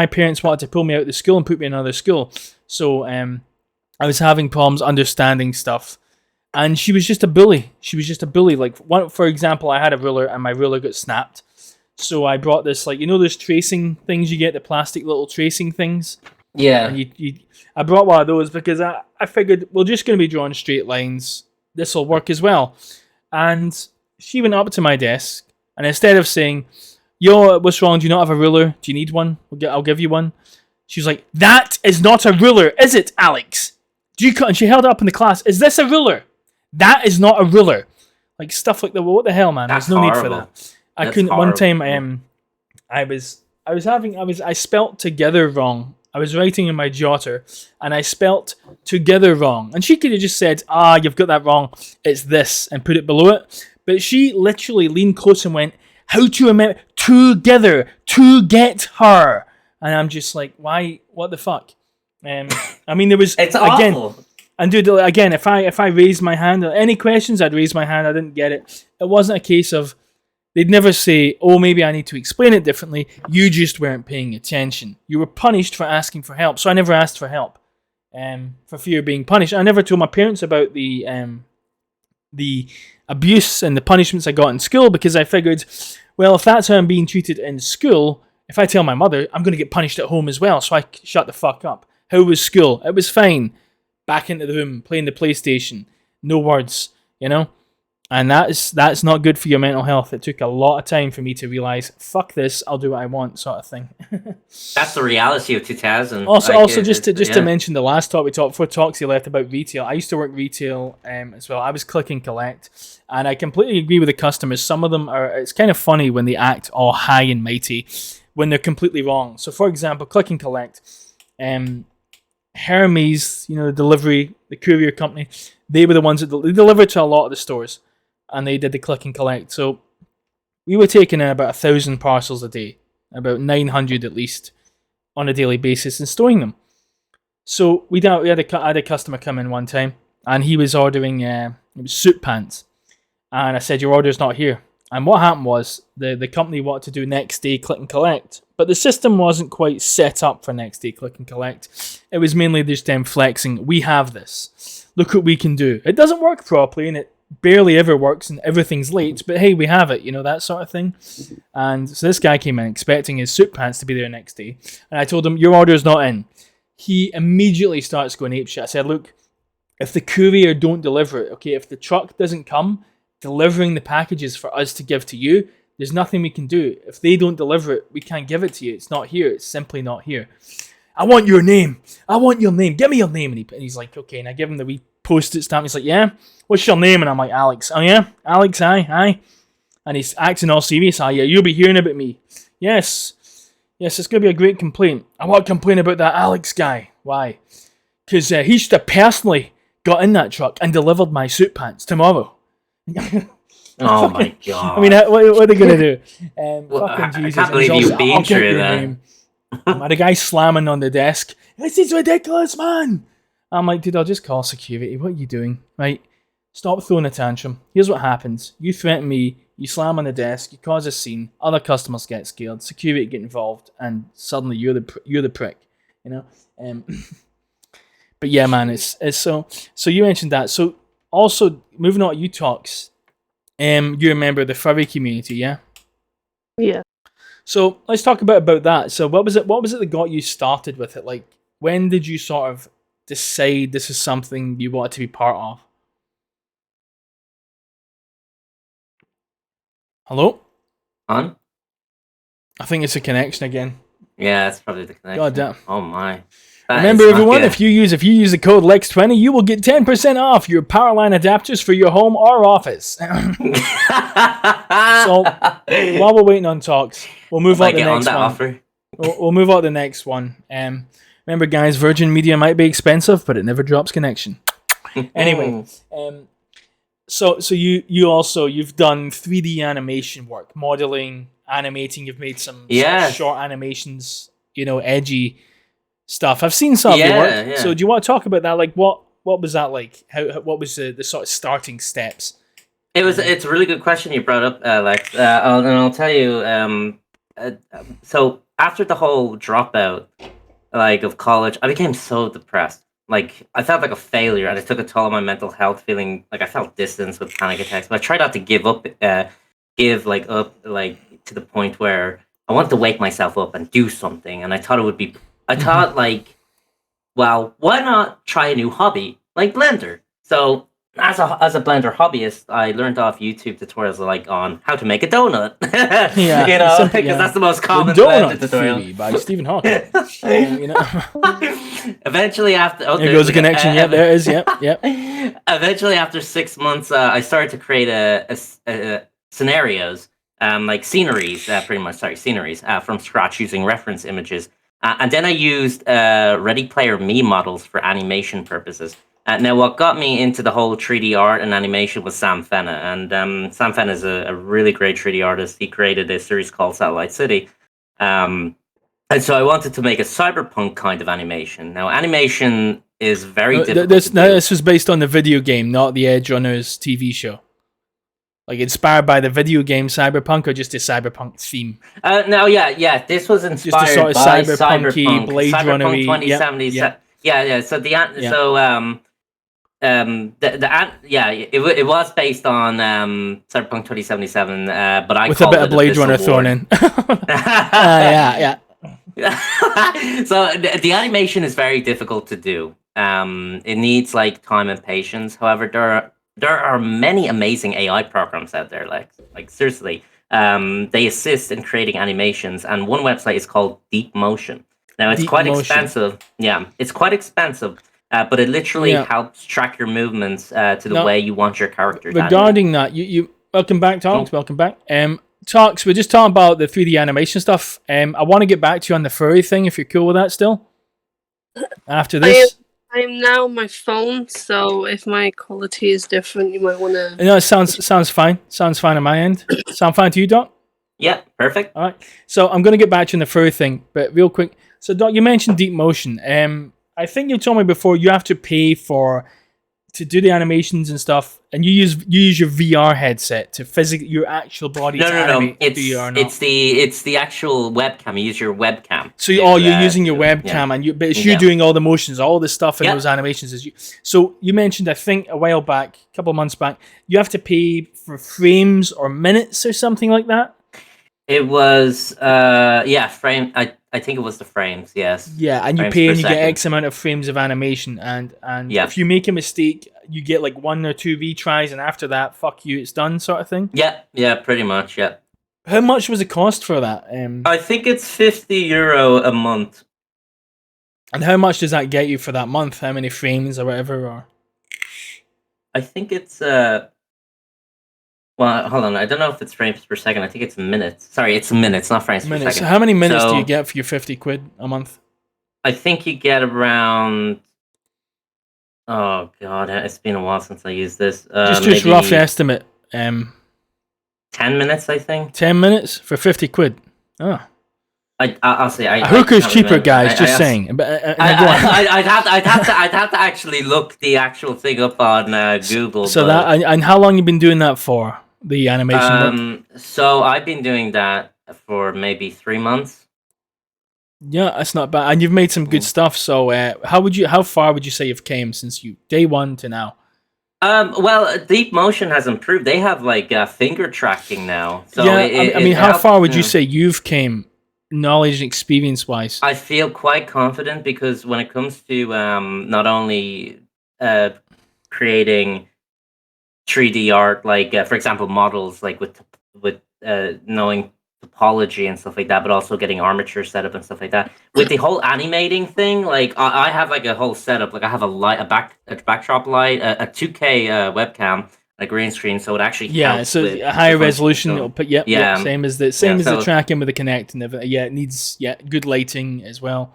parents wanted to pull me out of the school and put me in another school. So I was having problems understanding stuff. And she was just a bully. Like, for example, I had a ruler and my ruler got snapped. So I brought this, like, those tracing things you get, the plastic little tracing things? Yeah. And I brought one of those because I figured we're just going to be drawing straight lines. This will work as well. And she went up to my desk, and instead of saying, yo, what's wrong? Do you not have a ruler? Do you need one? I'll give you one. She was like, that is not a ruler, is it, Alex? And she held it up in the class. Is this a ruler? That is not a ruler. Like, stuff like that. What the hell, man? That's There's no horrible. need for that. I That's couldn't. horrible. One time, I spelt together wrong. I was writing in my jotter, and I spelt together wrong. And she could have just said, you've got that wrong. It's this, and put it below it. But she literally leaned close and went, how to remember together to get her. And I'm just like, why? What the fuck? I mean, there was It's again. awful. And dude, again, if I raised my hand, any questions, I'd raise my hand. I didn't get it. It wasn't a case of, they'd never say, oh, maybe I need to explain it differently. You just weren't paying attention. You were punished for asking for help. So I never asked for help for fear of being punished. I never told my parents about the abuse and the punishments I got in school, because I figured, well, if that's how I'm being treated in school, if I tell my mother, I'm going to get punished at home as well. So I shut the fuck up. How was school? It was fine. Back into the room, playing the PlayStation. No words, And that's not good for your mental health. It took a lot of time for me to realize, fuck this, I'll do what I want, sort of thing. That's the reality of 2000. Also, just to mention the last talk we talked before Toxi left about retail. I used to work retail as well. I was click and collect, and I completely agree with the customers. Some of them it's kind of funny when they act all high and mighty when they're completely wrong. So, for example, click and collect. Hermes, the courier company, they were the ones that they delivered to a lot of the stores, and they did the click and collect. So we were taking in about 1,000 parcels a day, about 900 at least, on a daily basis, and storing them. So I had a customer come in one time, and he was ordering it was suit pants, and I said, your order's not here. And what happened was the company wanted to do next day click and collect, but the system wasn't quite set up for next day click and collect. It was mainly just them flexing, we have this, look what we can do. It doesn't work properly, and it barely ever works, and everything's late, but hey, we have it, that sort of thing. And so this guy came in expecting his suit pants to be there next day, and I told him, your order's not in. He immediately starts going apeshit. I said, look, if the courier don't deliver it, okay, if the truck doesn't come delivering the packages for us to give to you, there's nothing we can do. If they don't deliver it, we can't give it to you. It's not here. It's simply not here. I want your name. Give me your name. And he's like, okay. And I give him the wee post-it stamp. He's like, yeah, what's your name? And I'm like, Alex. Oh, yeah? Alex, aye. And he's acting all serious. Yeah, you'll be hearing about me. Yes, it's going to be a great complaint. I want to complain about that Alex guy. Why? Because he should have personally got in that truck and delivered my suit pants tomorrow. Oh my god! I mean, what are they gonna do? Fucking Jesus! I can't believe you've been through that. The guy slamming on the desk. This is ridiculous, man. I'm like, dude, I'll just call security. What are you doing? Right? Stop throwing a tantrum. Here's what happens: you threaten me, you slam on the desk, you cause a scene. Other customers get scared. Security get involved, and suddenly you're the prick. But yeah, man, it's so. So you mentioned that. So. Also, moving on to you, Tox, you're a member of the furry community, yeah? Yeah. So let's talk about that. So what was it that got you started with it? Like, when did you sort of decide this is something you wanted to be part of? Hello? On? I think it's a connection again. Yeah, that's probably the connection. God damn. Oh my. Remember, everyone, if you use the code LEX20, you will get 10% off your Powerline adapters for your home or office. So, while we're waiting on Talks, we'll move on to the next one. Offer? We'll move on to the next one. Remember, guys, Virgin Media might be expensive, but it never drops connection. Anyway, so you've done 3D animation work, modeling, animating. You've made some short animations, edgy stuff. I've seen some of your work. Yeah. So do you want to talk about that? Like, what was that like? What was the sort of starting steps It's a really good question you brought up, Lex. I'll tell you. So after the whole dropout, like of college, I became so depressed. Like I felt like a failure, and it took a toll on my mental health. Feeling like I felt distance with panic attacks. But I tried not to give up, to the point where I wanted to wake myself up and do something. And I thought it would be. I thought like, well, why not try a new hobby like Blender? So as a Blender hobbyist, I learned off YouTube tutorials like on how to make a donut. Yeah, because that's the most common Donut Blender tutorial. Theory by Stephen Hawking. Eventually, after there goes a connection. Yeah, there it is. Yep. Eventually, after 6 months, I started to create a scenarios, like sceneries, sceneries from scratch using reference images. And then I used Ready Player Me models for animation purposes. Now, what got me into the whole 3D art and animation was Sam Fenna. And Sam Fenna is a really great 3D artist. He created a series called Satellite City. And so I wanted to make a cyberpunk kind of animation. Now, animation is very difficult. This was based on the video game, not the Edge Runners TV show. Like inspired by the video game Cyberpunk or just a cyberpunk theme? No, yeah. This was inspired just a sort of by cyberpunky, Blade Runner-y. 2070. Yeah. So it was based on Cyberpunk 2077, but I with a bit of Blade Runner thrown in. Yeah. So the animation is very difficult to do. It needs like time and patience. However, there are many amazing AI programs out there. Like seriously, they assist in creating animations, and one website is called Deep Motion. Now it's quite expensive. Yeah, it's quite expensive. But it literally helps track your movements to the way you want your character to regarding that, you welcome back, Tox. Welcome back. Tox, we're just talking about the 3D animation stuff. I want to get back to you on the furry thing, if you're cool with that still. After this. I am now on my phone, so if my quality is different, you might want to... No, it sounds fine. Sounds fine on my end. Sound fine to you, Doc? Yeah, perfect. All right. So I'm going to get back to you on the furry thing, but real quick. So, Doc, you mentioned Deep Motion. I think you told me before you have to pay to do the animations and stuff, and you use your VR headset to physically your actual body. No. It's the actual webcam. You use your webcam. So you're using your webcam, but it's you doing all the motions, all the stuff in those animations. So you mentioned, I think a while back, a couple of months back, you have to pay for frames or minutes or something like that. It was frame. I think it was the frames. Yes. Yeah, and you pay and you get X amount of frames of animation, and if you make a mistake, you get like 1 or 2 retries, and after that, fuck you, it's done, sort of thing. Yeah, pretty much. Yeah. How much was the cost for that? I think it's €50 a month. And how much does that get you for that month? How many frames or whatever? Or I think it's Well, hold on. I don't know if it's frames per second. I think it's minutes. Sorry, it's minutes, not frames per second. So how many minutes do you get for your £50 a month? I think you get around... Oh, God. It's been a while since I used this. Just rough estimate. 10 minutes, I think. 10 minutes for £50? Oh. I'll say... A hooker's cheaper, guys. Just saying. I'd have to actually look the actual thing up on Google. So and how long you been doing that for? The animation work? So I've been doing that for maybe 3 months. Yeah, that's not bad. And you've made some good stuff. So how far would you say you've came since day one to now? Well, Deep Motion has improved. They have like finger tracking now. So how far would you say you've came knowledge and experience wise? I feel quite confident because when it comes to not only creating 3D art, like for example models, like with knowing topology and stuff like that, but also getting armature set up and stuff like that. With the whole animating thing, like I have like a whole setup. Like I have a backdrop light, a 2K webcam, a green screen, so it actually helps so a higher resolution. It'll put same as the tracking with the Kinect and everything. Yeah, it needs good lighting as well.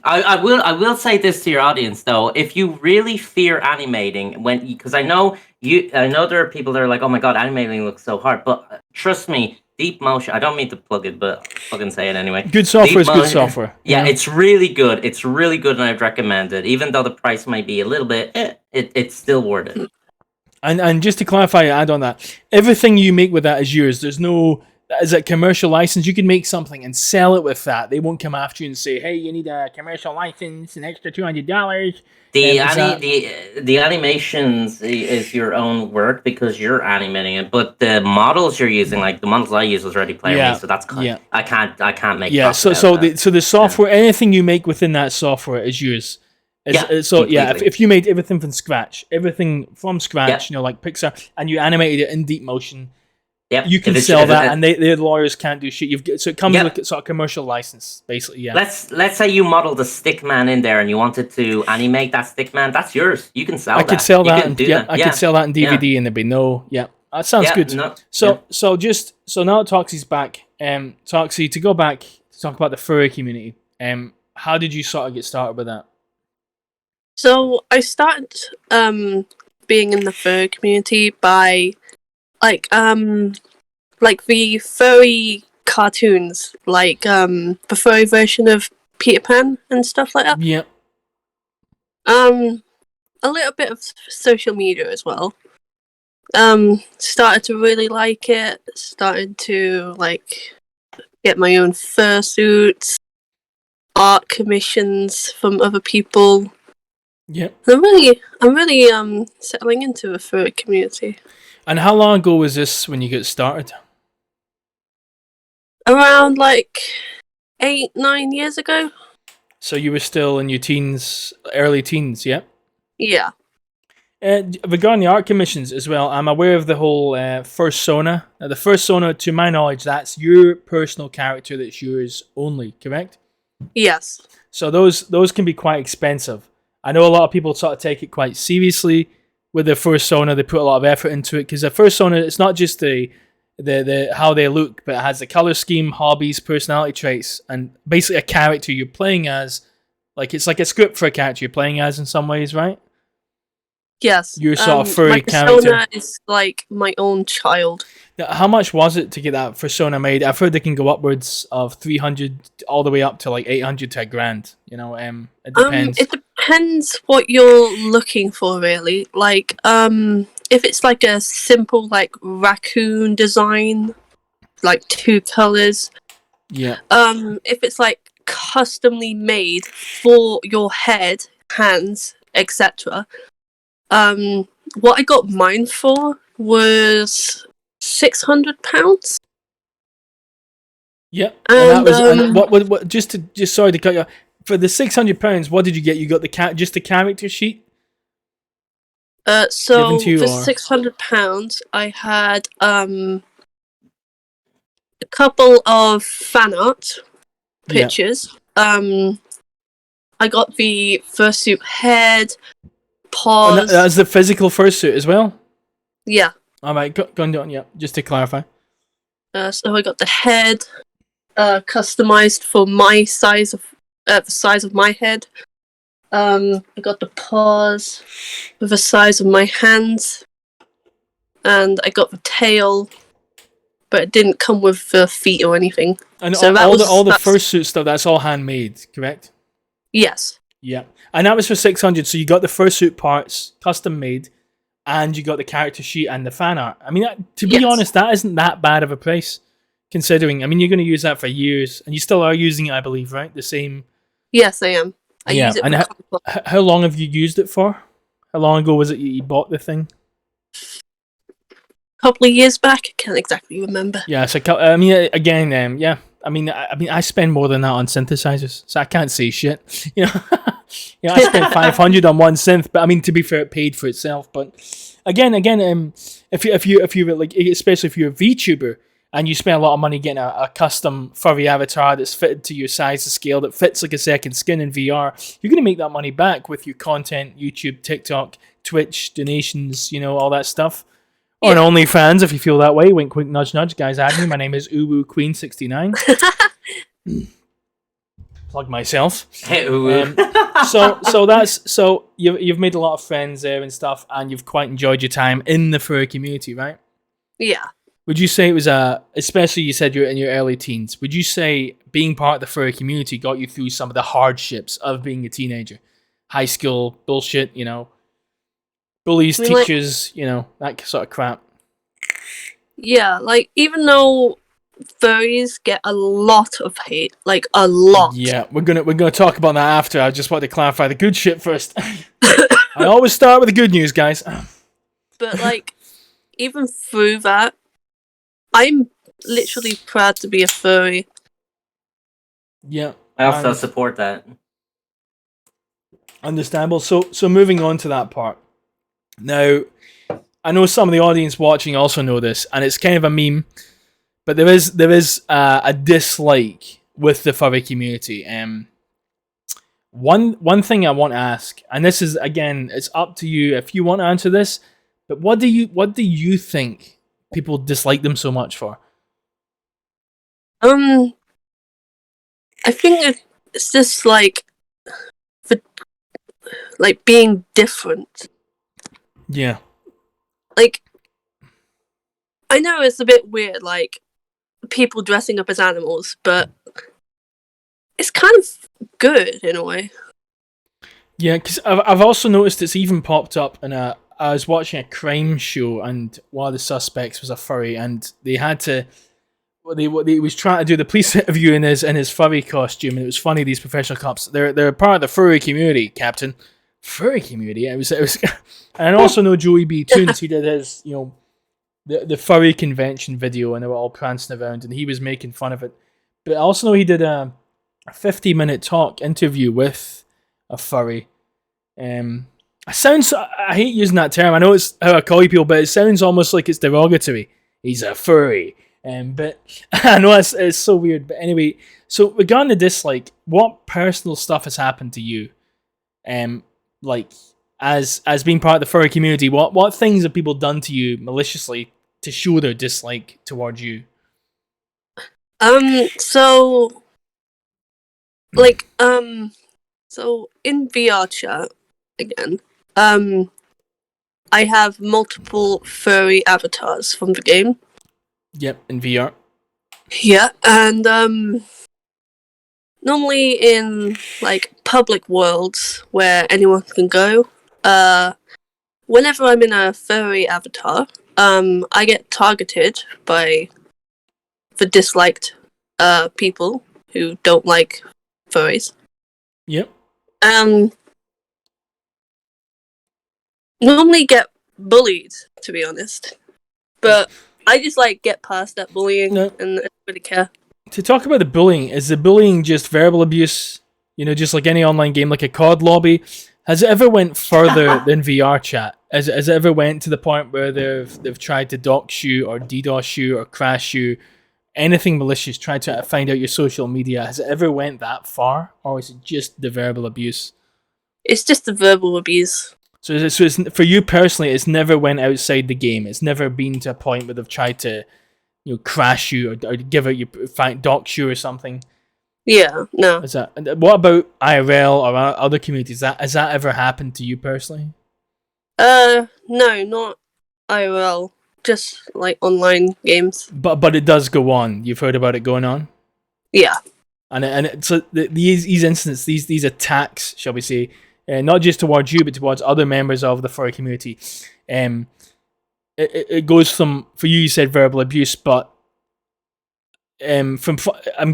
I will say this to your audience though: if you really fear animating, because I know there are people that are like, oh my god, animating looks so hard, but trust me. Deep Motion, I don't mean to plug it, but I fucking say it anyway. Good software is good software. Yeah, it's really good. It's really good, and I'd recommend it. Even though the price might be a little bit, it's still worth it. And just to clarify, add on that, everything you make with that is yours. There's no, is it commercial license? You can make something and sell it with that. They won't come after you and say, hey, you need a commercial license, an extra $200. The animations is your own work because you're animating it, but the models you're using, like the models I use, was Ready Player Me, so that's I can't make. Yeah, so the software, anything you make within that software is yours. If you made everything from scratch, like Pixar, and you animated it in deep motion, you can sell that, and the lawyers can't do shit. So it comes with a sort of commercial license, basically. Yeah. Let's say you modeled a stickman in there, and you wanted to animate that stickman. That's yours. You can sell that. I could sell that. I could sell that in DVD, and there'd be no. Yeah, that sounds good. So now Toxi's back. Toxi, to go back to talk about the furry community. How did you sort of get started with that? So I started being in the furry community by like the furry cartoons, like the furry version of Peter Pan and stuff like that. Yeah. A little bit of social media as well. Started to really like it. Started to get my own fursuits, art commissions from other people. Yeah. I'm really settling into the furry community. And how long ago was this when you got started? Around 8-9 years ago. So you were still in your early teens, yeah? Yeah. Regarding the art commissions as well, I'm aware of the whole fursona. Now, the fursona, to my knowledge, that's your personal character that's yours only, correct? Yes. So those can be quite expensive. I know a lot of people sort of take it quite seriously with the fursona. They put a lot of effort into it because the fursona, it's not just the how they look, but it has the color scheme, hobbies, personality traits, and basically a character you're playing as. It's like a script for a character you're playing as in some ways, right? Yes. Your sort of furry my character. persona is like my own child. Now, how much was it to get that fursona made? I've heard they can go upwards of 300 all the way up to 800 to $1,000. It depends. It depends what you're looking for, really. If it's a simple raccoon design, 2 colors. Yeah. If it's customly made for your head, hands, etc. What I got mine for was £600. Yeah, and that was what just sorry to cut you off. For the £600, what did you get? You got just the character sheet. So for £600, I had a couple of fan art pictures. Yeah. I got the fursuit head, paws. And that's the physical fursuit as well. Yeah. All right, go on. Yeah, just to clarify. So I got the head, customized for my size of the size of my head. I got the paws with the size of my hands, and I got the tail, but it didn't come with the feet or anything. And so all the fursuit stuff, that's all handmade, correct? Yes. Yeah, and that was for $600. So you got the fursuit parts custom made, and you got the character sheet and the fan art. I mean, to be honest, that isn't that bad of a price, considering. I mean, you're going to use that for years, and you still are using it, I believe, right? The same. Yes, I am. I use it. And how long have you used it for? How long ago was it you bought the thing? A couple of years back. I can't exactly remember. Yeah, so I mean, again, yeah. I mean, I spend more than that on synthesizers, so I can't say shit. I spent $500 on one synth, but I mean, to be fair, it paid for itself. But again, if you especially if you're a VTuber and you spend a lot of money getting a custom furry avatar that's fitted to your size and scale that fits like a second skin in VR, you're gonna make that money back with your content, YouTube, TikTok, Twitch, donations, all that stuff. Yeah. On OnlyFans, if you feel that way. Wink, wink, nudge, nudge. Guys, add me. My name is Uwu Queen 69. Plug myself. Hey, Uwu. So you've made a lot of friends there and stuff, and you've quite enjoyed your time in the furry community, right? Yeah. Would you say it was especially you said you're in your early teens, would you say being part of the furry community got you through some of the hardships of being a teenager? High school bullshit, bullies, teachers, that sort of crap. Yeah, like, even though furries get a lot of hate, like, a lot. Yeah, we're gonna talk about that after. I just want to clarify the good shit first. I always start with the good news, guys. But, like, even through that, I'm literally proud to be a furry. Yeah. I also support that. Understandable. So moving on to that part. Now, I know some of the audience watching also know this, and it's kind of a meme, but there is a dislike with the furry community. One thing I want to ask, and this is, again, it's up to you if you want to answer this, but what do you think people dislike them so much for? I think it's just like being different. Yeah. Like, I know it's a bit weird, like, people dressing up as animals, but it's kind of good in a way. Yeah, because I've also noticed it's even popped up in I was watching a crime show, and one of the suspects was a furry, and they had to. He was trying to do the police interview in his furry costume, and it was funny. These professional cops, they're part of the furry community, Captain. Furry community. It was, and I also know Joey B. Toons. He did his, the furry convention video, and they were all prancing around, and he was making fun of it. But I also know he did a 50-minute talk interview with a furry. I hate using that term. I know it's how I call people, but it sounds almost like it's derogatory. He's a furry. But I know it's so weird. But anyway, so regarding the dislike, what personal stuff has happened to you? Like as being part of the furry community, what things have people done to you maliciously to show their dislike towards you? So in VR chat again, I have multiple furry avatars from the game. Yep, in VR. Yeah, and normally in like public worlds where anyone can go, whenever I'm in a furry avatar, I get targeted by the disliked people who don't like furries. Yep. Normally get bullied, to be honest, but I just get past that bullying and I don't really care. To talk about the bullying, is the bullying just verbal abuse? Just like any online game, like a COD lobby. Has it ever went further than VR chat? Has it ever went to the point where they've tried to dox you or DDoS you or crash you, anything malicious, tried to find out your social media? Has it ever went that far, or is it just the verbal abuse? It's just the verbal abuse. So it's, for you personally, it's never went outside the game. It's never been to a point where they've tried to, crash you or give out dox you or something. Yeah, no. What about IRL or other communities? Has that ever happened to you personally? No, not IRL. Just like online games. But it does go on. You've heard about it going on. Yeah. So these incidents, these attacks, shall we say, not just towards you, but towards other members of the furry community. It goes from, for you said verbal abuse, but I'm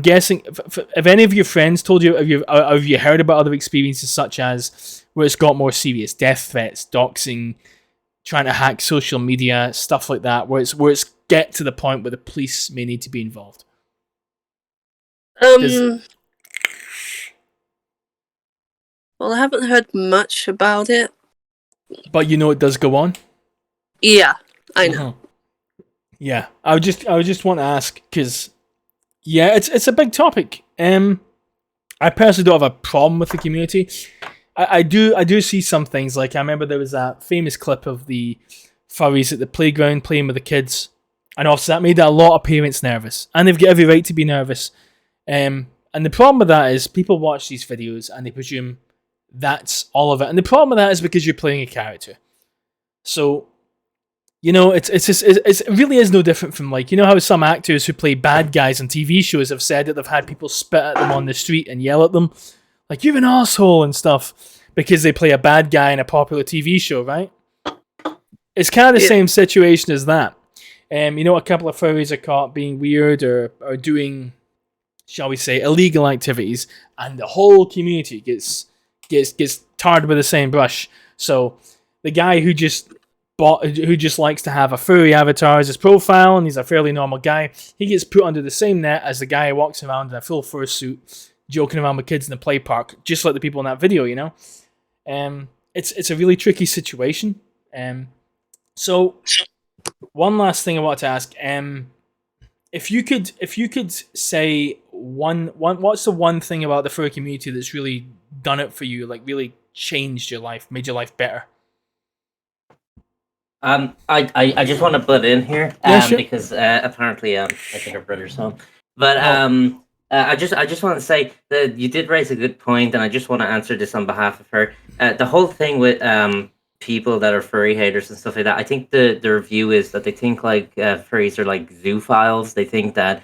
guessing, if any of your friends told you, have you heard about other experiences such as where it's got more serious, death threats, doxing, trying to hack social media, stuff like that, where it's get to the point where the police may need to be involved? Well, I haven't heard much about it. But it does go on? Yeah, I know. Uh-huh. Yeah, I would just want to ask, because, yeah, it's a big topic. I personally don't have a problem with the community. I do see some things, like I remember there was that famous clip of the furries at the playground playing with the kids, and also that made a lot of parents nervous, and they've got every right to be nervous. And the problem with that is people watch these videos and they presume that's all of it. And the problem with that is because you're playing a character. So, it really is no different from, like, how some actors who play bad guys on TV shows have said that they've had people spit at them on the street and yell at them, like, you're an asshole and stuff, because they play a bad guy in a popular TV show, right? It's kind of the same situation as that. You know, a couple of furries are caught being weird or doing, shall we say, illegal activities, and the whole community gets tarred with the same brush. So the guy who just likes to have a furry avatar as his profile, and he's a fairly normal guy, he gets put under the same net as the guy who walks around in a full fursuit, joking around with kids in the play park, just like the people in that video, you know? It's a really tricky situation. So one last thing I want to ask, if you could say what's the one thing about the furry community that's really done it for you, like really changed your life, made your life better? I just want to butt in here, Sure. because apparently I think our brother's home, but I just want to say that you did raise a good point, and I just want to answer this on behalf of her. The whole thing with people that are furry haters and stuff like that, I think their view is that they think like furries are like zoophiles. They think that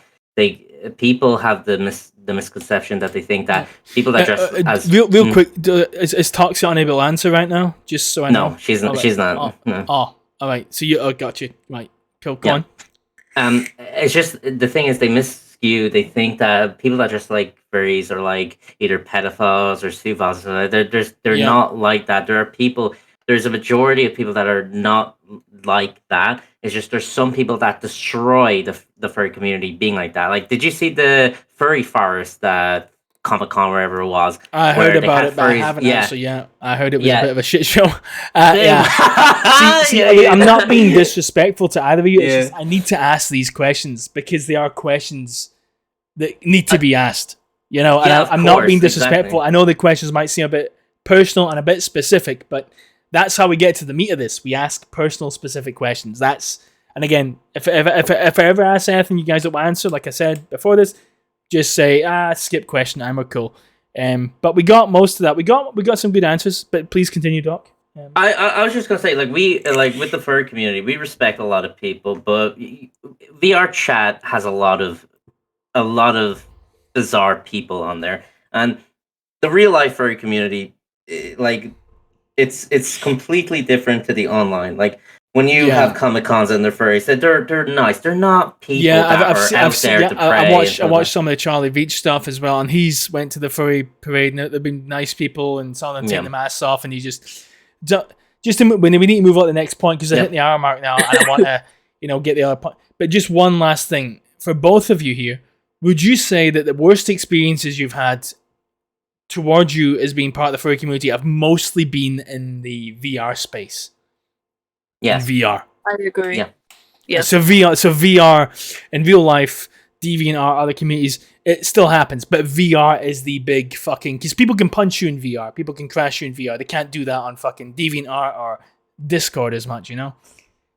people have the misconception that they think that people that dress as real quick, is Toxi unable to answer right now? Just so I know. No, she's not. She's not. No. All right. So you got you. Right. Cool. Go on. It's just the thing is they misskew. They think that people that dress like furries are like either pedophiles or zoophiles. They're not like that. There's a majority of people that are not like that. It's just there's some people that destroy the furry community being like that. Like, did you see the furry forest that Comic-Con, wherever it was? I heard about it, but I haven't actually yet. I heard it was a bit of a shit show. See, I'm not being disrespectful to either of you. It's just I need to ask these questions because they are questions that need to be asked. You know, and I'm not being disrespectful. Exactly. I know the questions might seem a bit personal and a bit specific, but that's how we get to the meat of this. We ask personal, specific questions. And again, if I ever ask anything you guys don't want to answer, like I said before this, just say, skip question, I'm cool. But we got most of that. We got some good answers, but please continue, Doc. I was just gonna say, like, we with the furry community, we respect a lot of people, but VR chat has a lot of bizarre people on there, and the real life furry community, like, it's completely different to the online. Like, when you have Comic-Cons and they're furries, they're nice. They're not people I watched some of the Charlie Veach stuff as well, and he's went to the furry parade, and they've been nice people, and saw them take the masks off, and he just when we need to move on to the next point, because I hit the hour mark now, and I want to get the other point. But just one last thing for both of you here: would you say that the worst experiences you've had towards you as being part of the furry community have mostly been in the VR space? Yeah, I agree. Yeah. So VR in real life, DeviantArt, other communities, it still happens, but VR is the big fucking, because people can punch you in VR, people can crash you in VR. They can't do that on fucking DeviantArt or Discord as much, you know.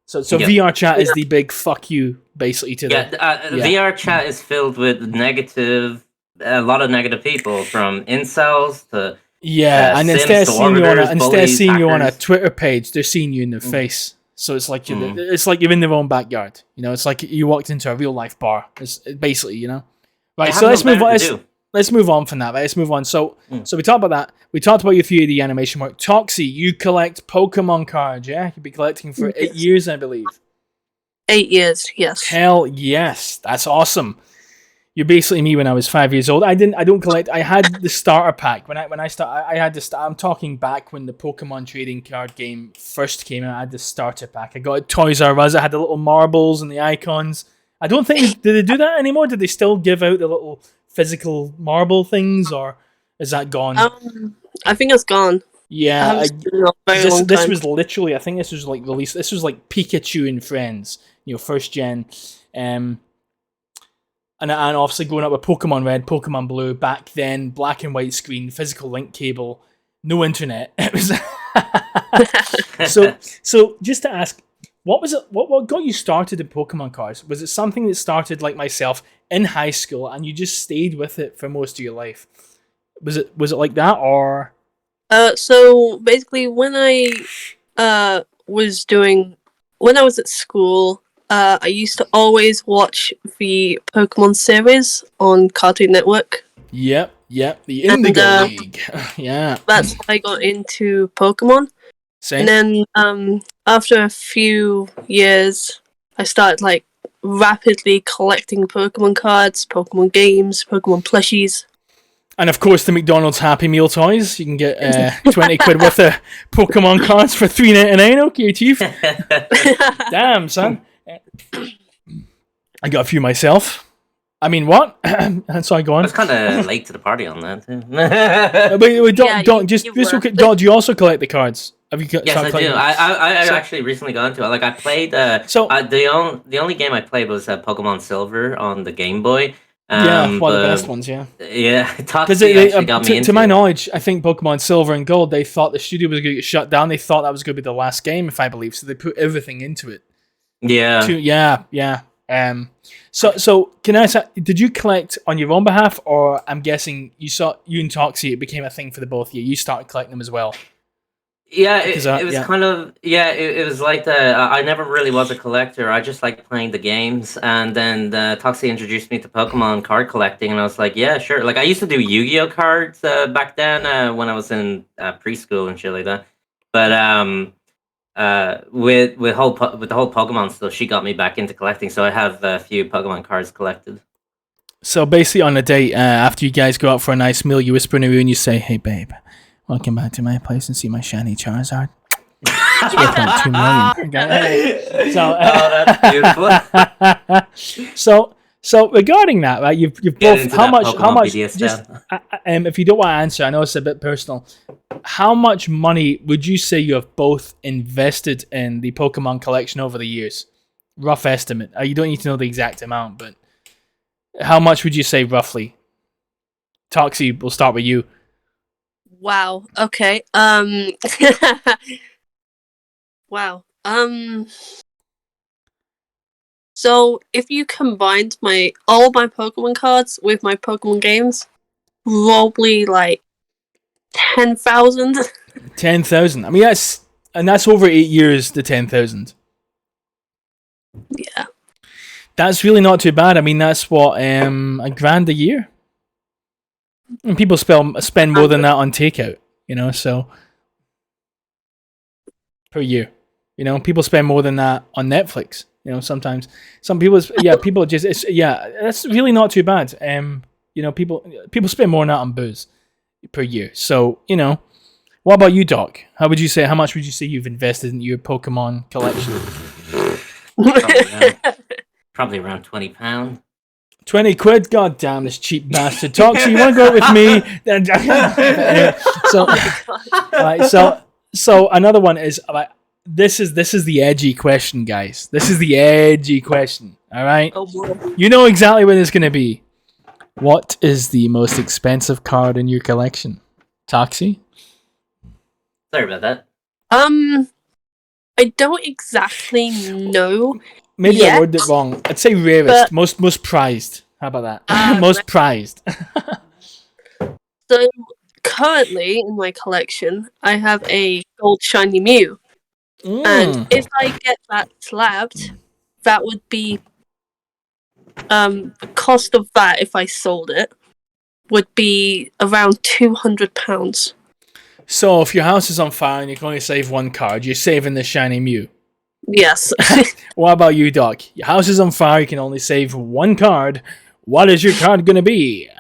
So VR chat is the big fuck you basically to VR chat is filled with a lot of negative people, from incels to and instead of seeing you on a Twitter page, they're seeing you in their face. So it's like you're in their own backyard. You know, it's like you walked into a real life bar. It's basically, you know. Right. So let's move on. Let's move on from that. Let's move on. So we talked about that. We talked about your 3D animation work. Toxi, you collect Pokemon cards. Yeah, you've been collecting for 8 years, I believe. 8 years. Yes. Hell yes, that's awesome. You're basically me when I was 5 years old. I don't collect. I had the starter pack when I started. I had the. I'm talking back when the Pokemon trading card game first came out. I had the starter pack. I got it Toys R Us. I had the little marbles and the icons. I don't think did they do that anymore? Did they still give out the little physical marble things, or is that gone? I think it's gone. Yeah, this was literally. I think this was like released. This was like Pikachu and Friends. First gen. And obviously going up with Pokemon Red, Pokemon Blue, back then, black and white screen, physical link cable, no internet. It was so just to ask, what was it? What got you started in Pokemon cards? Was it something that started like myself in high school and you just stayed with it for most of your life? Was it like that, or? So basically, when I was at school. I used to always watch the Pokemon series on Cartoon Network. Yep, the Indigo League. Yeah. That's how I got into Pokemon. Same. And then after a few years, I started like rapidly collecting Pokemon cards, Pokemon games, Pokemon plushies. And of course, the McDonald's Happy Meal toys. You can get 20 quid worth of Pokemon cards for $3.99. Okay, Chief. Damn, son. I got a few myself. I mean, what? Sorry, go on. I was kind of late to the party on that, too. Wait, Doc, just okay. Doc, do you also collect the cards? Have you yes, I do. I actually recently got into it. Like, I played... the only game I played was Pokemon Silver on the Game Boy. One of the best ones, yeah. Yeah, Toxi actually got me into to my knowledge, I think Pokemon Silver and Gold, they thought the studio was going to get shut down. They thought that was going to be the last game, if I believe. So they put everything into it. Yeah. So can I say, did you collect on your own behalf, or I'm guessing you and Toxi, it became a thing for the both of you. You started collecting them as well. Yeah, it was kind of it was like I never really was a collector. I just liked playing the games, and then Toxi introduced me to Pokemon card collecting, and I was like, yeah, sure. Like I used to do Yu-Gi-Oh cards back then when I was in preschool and shit like that. But with the whole Pokemon stuff, she got me back into collecting. So I have a few Pokemon cards collected. So basically, on a date after you guys go out for a nice meal, you whisper in her ear and you say, "Hey, babe, welcome back to my place and see my shiny Charizard. It's worth like $2 million." Okay. That's beautiful. So regarding that, right? You've both how much just if you don't want to answer, I know it's a bit personal. How much money would you say you have both invested in the Pokemon collection over the years? Rough estimate. You don't need to know the exact amount, but how much would you say roughly? Toxi, we'll start with you. Wow. Okay. Wow. So if you combined all my Pokemon cards with my Pokemon games, probably like 10,000. 10,000. I mean, that's over 8 years. The 10,000. Yeah. That's really not too bad. I mean, that's what $1,000 a year. And people spend more than that on takeout, so per year. People spend more than that on Netflix. Sometimes some people just that's really not too bad. People spend more than that on booze per year. So, what about you, Doc? How much would you say you've invested in your Pokemon collection? Probably around £20. 20 quid? God damn, this cheap bastard. Toxi, you want to go out with me? So another one is this is the edgy question, guys. This is the edgy question. All right. Oh boy. You know exactly what it's going to be. What is the most expensive card in your collection, Toxi? Sorry about that. I don't exactly know. Maybe I worded it wrong. I'd say rarest, most prized. How about that? Most prized. So currently in my collection, I have a gold shiny Mew, and if I get that slabbed, that would be the cost of that if I sold it would be around £200. So if your house is on fire and you can only save one card, you're saving the shiny Mew. Yes. What about you, Doc? Your house is on fire, you can only save one card. What is your card going to be?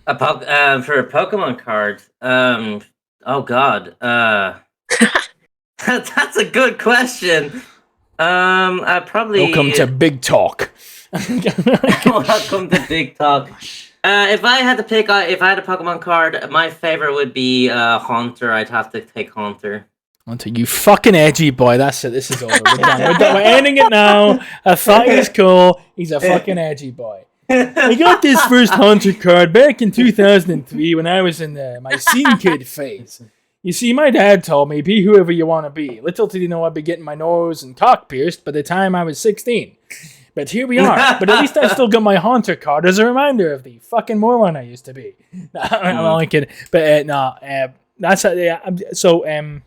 For a Pokemon card, oh god, that's a good question. I probably welcome to Big Talk. Welcome to Big Talk. If I had to pick, if I had a Pokemon card, my favorite would be Haunter. I'd have to take Haunter. Haunter, you fucking edgy boy. That's it. This is over. We're done. We're ending it now. I thought he was cool. He's a fucking edgy boy. I got this first Haunter card back in 2003 when I was in my scene kid phase. You see, my dad told me, be whoever you want to be. Little did he know I'd be getting my nose and cock pierced by the time I was 16. But here we are. But at least I still got my Haunter card as a reminder of the fucking moron I used to be. I'm only kidding. But that's so.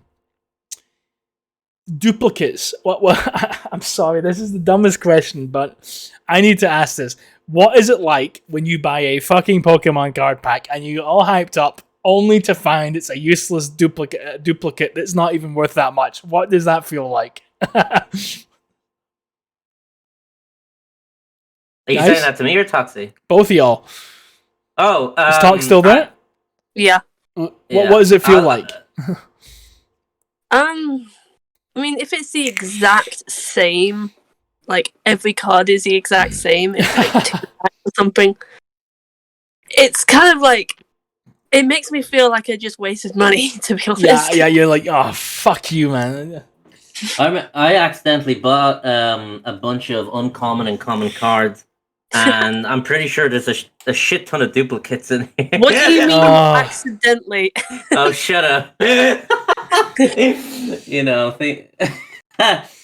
Duplicates. What? I'm sorry. This is the dumbest question, but I need to ask this. What is it like when you buy a fucking Pokemon card pack and you get all hyped up only to find it's a useless duplicate that's not even worth that much. What does that feel like? Are you saying that to me or Toxi? Both of y'all. Oh, is Talk still there? Yeah. What does it feel like? I mean, if it's the exact same, like every card is the exact same, it's like 2 packs or something. It's kind of like it makes me feel like I just wasted money, to be honest. Yeah, you're like, oh, fuck you, man. I accidentally bought a bunch of uncommon and common cards, and I'm pretty sure there's a shit ton of duplicates in here. What do you mean accidentally? Oh, shut up.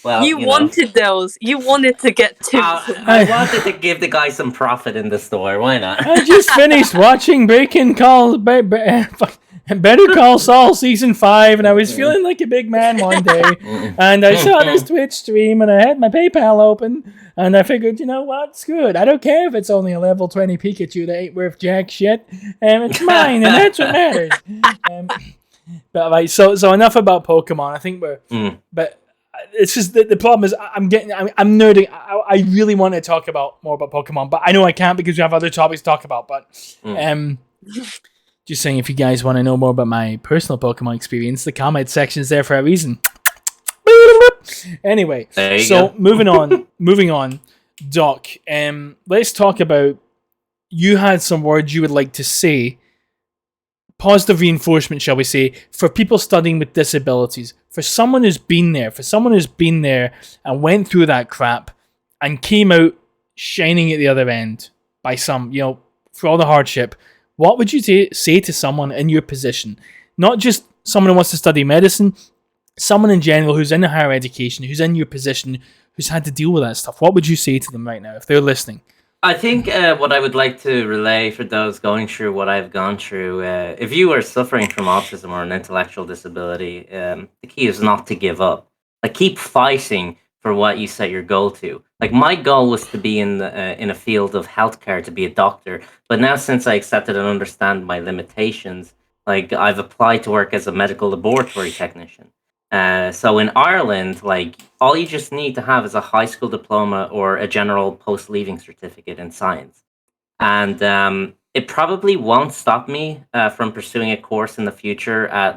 Well, you wanted those. You wanted to get 2. I wanted to give the guy some profit in the store. Why not? I just finished watching Better Call Saul season 5, and I was feeling like a big man one day, and I saw this Twitch stream, and I had my PayPal open, and I figured, you know what, screw it. I don't care if it's only a level 20 Pikachu that ain't worth jack shit, and it's mine, and that's what matters. But right, so enough about Pokemon. I think but it's just the problem is I'm nerding. I really want to talk more about Pokemon, but I know I can't because we have other topics to talk about. But just saying, if you guys want to know more about my personal Pokemon experience, the comment section is there for a reason. Anyway, so moving on, Doc. Let's talk about. You had some words you would like to say. Positive reinforcement, shall we say, for people studying with disabilities, for someone who's been there and went through that crap and came out shining at the other end by for all the hardship. What would you say to someone in your position? Not just someone who wants to study medicine, someone in general who's in higher education, who's in your position, who's had to deal with that stuff. What would you say to them right now if they're listening? I think what I would like to relay for those going through what I've gone through, if you are suffering from autism or an intellectual disability, the key is not to give up. Like, keep fighting for what you set your goal to. Like, my goal was to be in a field of healthcare, to be a doctor. But now, since I accepted and understand my limitations, like, I've applied to work as a medical laboratory technician. So in Ireland, like, all you just need to have is a high school diploma or a general post-leaving certificate in science. And it probably won't stop me from pursuing a course in the future at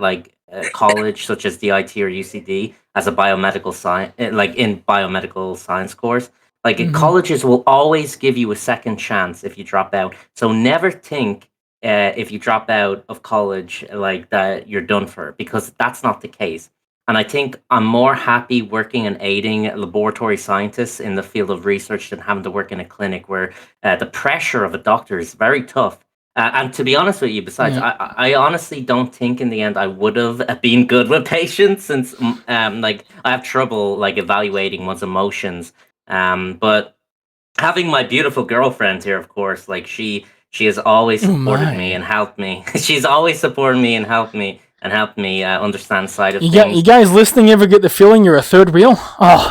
college, such as DIT or UCD, as a biomedical science, in biomedical science course. Like, colleges will always give you a second chance if you drop out. So never think if you drop out of college that you're done for, because that's not the case. And I think I'm more happy working and aiding laboratory scientists in the field of research than having to work in a clinic where the pressure of a doctor is very tough. And to be honest with you, besides, I honestly don't think in the end I would have been good with patients, since I have trouble evaluating one's emotions. But having my beautiful girlfriend here, of course, she has always supported me and helped me. She's always supported me and helped me understand the side of things. You guys listening ever get the feeling you're a third wheel? Oh.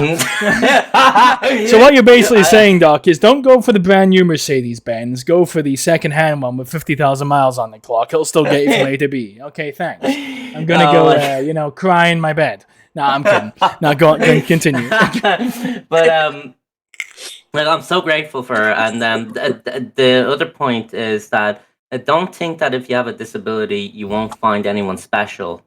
So what you're basically saying, Doc, is don't go for the brand new Mercedes-Benz. Go for the second-hand one with 50,000 miles on the clock. It'll still get you from A to B. Okay, thanks. I'm going to go, cry in my bed. No, I'm kidding. No, go on, continue. But, I'm so grateful for her. And the other point is that don't think that if you have a disability, you won't find anyone special,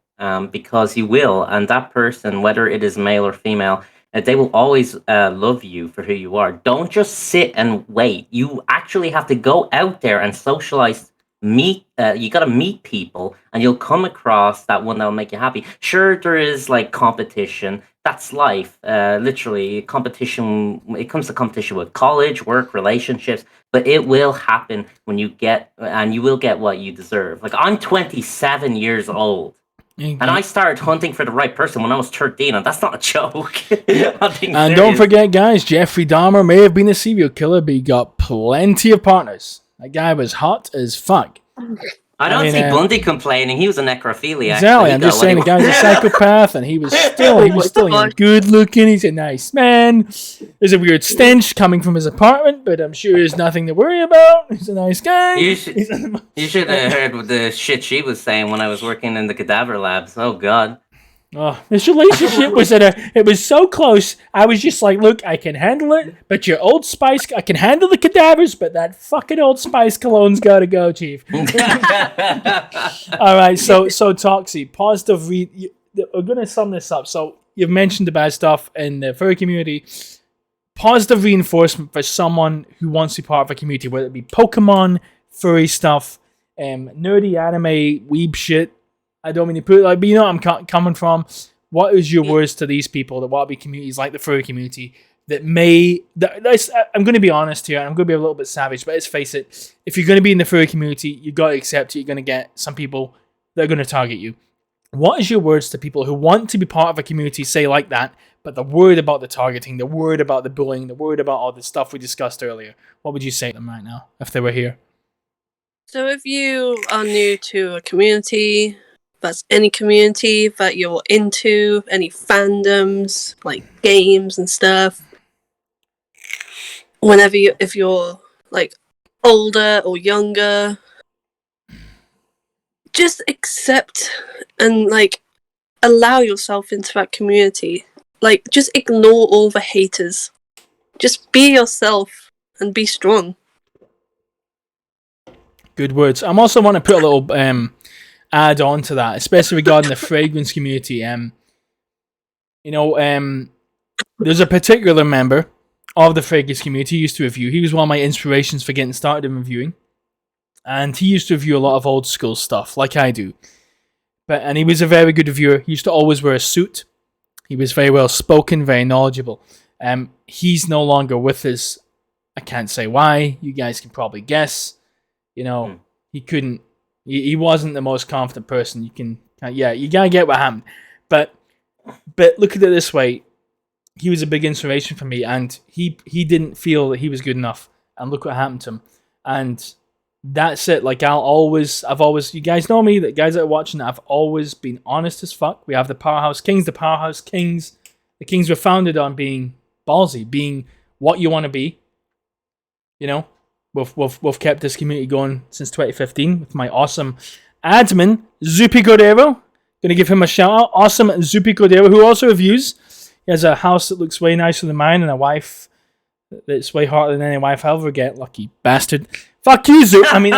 because you will. And that person, whether it is male or female, they will always love you for who you are. Don't just sit and wait. You actually have to go out there and socialize. You got to meet people, and you'll come across that one that'll make you happy. Sure, there is competition. That's life. Literally, competition. It comes to competition with college, work, relationships. But it will happen when you will get what you deserve. Like, I'm 27 years old. And I started hunting for the right person when I was 13, and that's not a joke. And don't forget, guys, Jeffrey Dahmer may have been a serial killer, but he got plenty of partners. That guy was hot as fuck. I don't see Bundy complaining. He was a necrophiliac. Exactly. I'm just saying the guy's a psychopath, and he was still good looking. He's a nice man. There's a weird stench coming from his apartment, but I'm sure there's nothing to worry about. He's a nice guy. You should have heard the shit she was saying when I was working in the cadaver labs. Oh God. Oh, this relationship was it was so close. I was just like, look, I can handle it, but your Old Spice, I can handle the cadavers, but that fucking Old Spice cologne's gotta go, Chief. All right, so Toxi, positive we're gonna sum this up. So you've mentioned the bad stuff in the furry community. Positive reinforcement for someone who wants to be part of a community, whether it be Pokemon, furry stuff, nerdy anime, weeb shit. I don't mean to put it like, but you know what I'm coming from. What is your words to these people that want to be communities like the furry community that I'm going to be honest here, and I'm going to be a little bit savage, but let's face it, if you're going to be in the furry community, you've got to accept it. You're going to get some people that are going to target you. What is your words to people who want to be part of a community, say like that, but they're worried about the targeting, they're worried about the bullying, they're worried about all the stuff we discussed earlier? What would you say to them right now if they were here? So if you are new to a community, that's any community that you're into, any fandoms, like games and stuff. If you're like older or younger, just accept and like allow yourself into that community. Like just ignore all the haters. Just be yourself and be strong. Good words. I'm also want to put a little add on to that, especially regarding the fragrance community. There's a particular member of the fragrance community who used to review. He was one of my inspirations for getting started in reviewing, and he used to review a lot of old school stuff, like I do. And he was a very good reviewer. He used to always wear a suit. He was very well spoken, very knowledgeable. He's no longer with us. I can't say why. You guys can probably guess. He couldn't. He wasn't the most confident person. You gotta get what happened. But look at it this way: he was a big inspiration for me, and he didn't feel that he was good enough. And look what happened to him. And that's it. Like I've always, you guys know me, that guys that are watching, I've always been honest as fuck. We have the Powerhouse Kings. The Powerhouse Kings. The Kings were founded on being ballsy, being what you want to be. We've kept this community going since 2015 with my awesome admin, Zupi Cordero. Going to give him a shout out. Awesome Zupi Cordero, who also reviews. He has a house that looks way nicer than mine and a wife that's way hotter than any wife I'll ever get. Lucky bastard. Fuck you, Zup. I mean,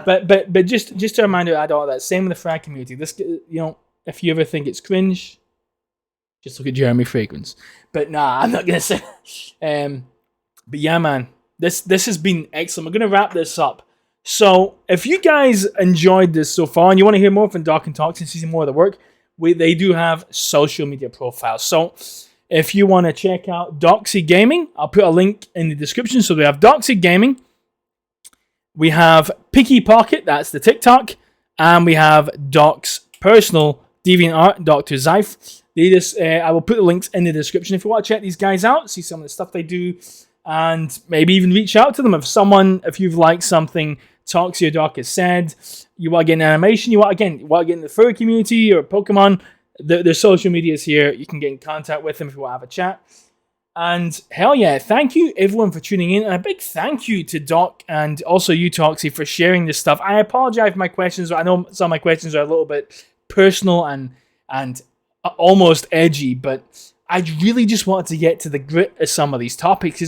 but just a reminder, add all that. Same with the frag community. This, if you ever think it's cringe, just look at Jeremy Fragrance. But nah, I'm not going to say. But yeah, man. This has been excellent. We're going to wrap this up. So, if you guys enjoyed this so far and you want to hear more from Doc and Toxi and see some more of the work, they do have social media profiles. So, if you want to check out Doxi Gaming, I'll put a link in the description. So, we have Doxi Gaming. We have Picky Pocket, that's the TikTok. And we have Doc's personal DeviantArt, Dr. Zyfe. I will put the links in the description if you want to check these guys out, see some of the stuff they do. And maybe even reach out to them if you've liked something Toxi or Doc has said, you want to get an animation, you want to get in the furry community or Pokemon, their social media is here. You can get in contact with them if you want to have a chat. And hell yeah, thank you everyone for tuning in, and a big thank you to Doc and also you, Toxi, for sharing this stuff. I apologize for my questions. I know some of my questions are a little bit personal and almost edgy, but I really just wanted to get to the grit of some of these topics.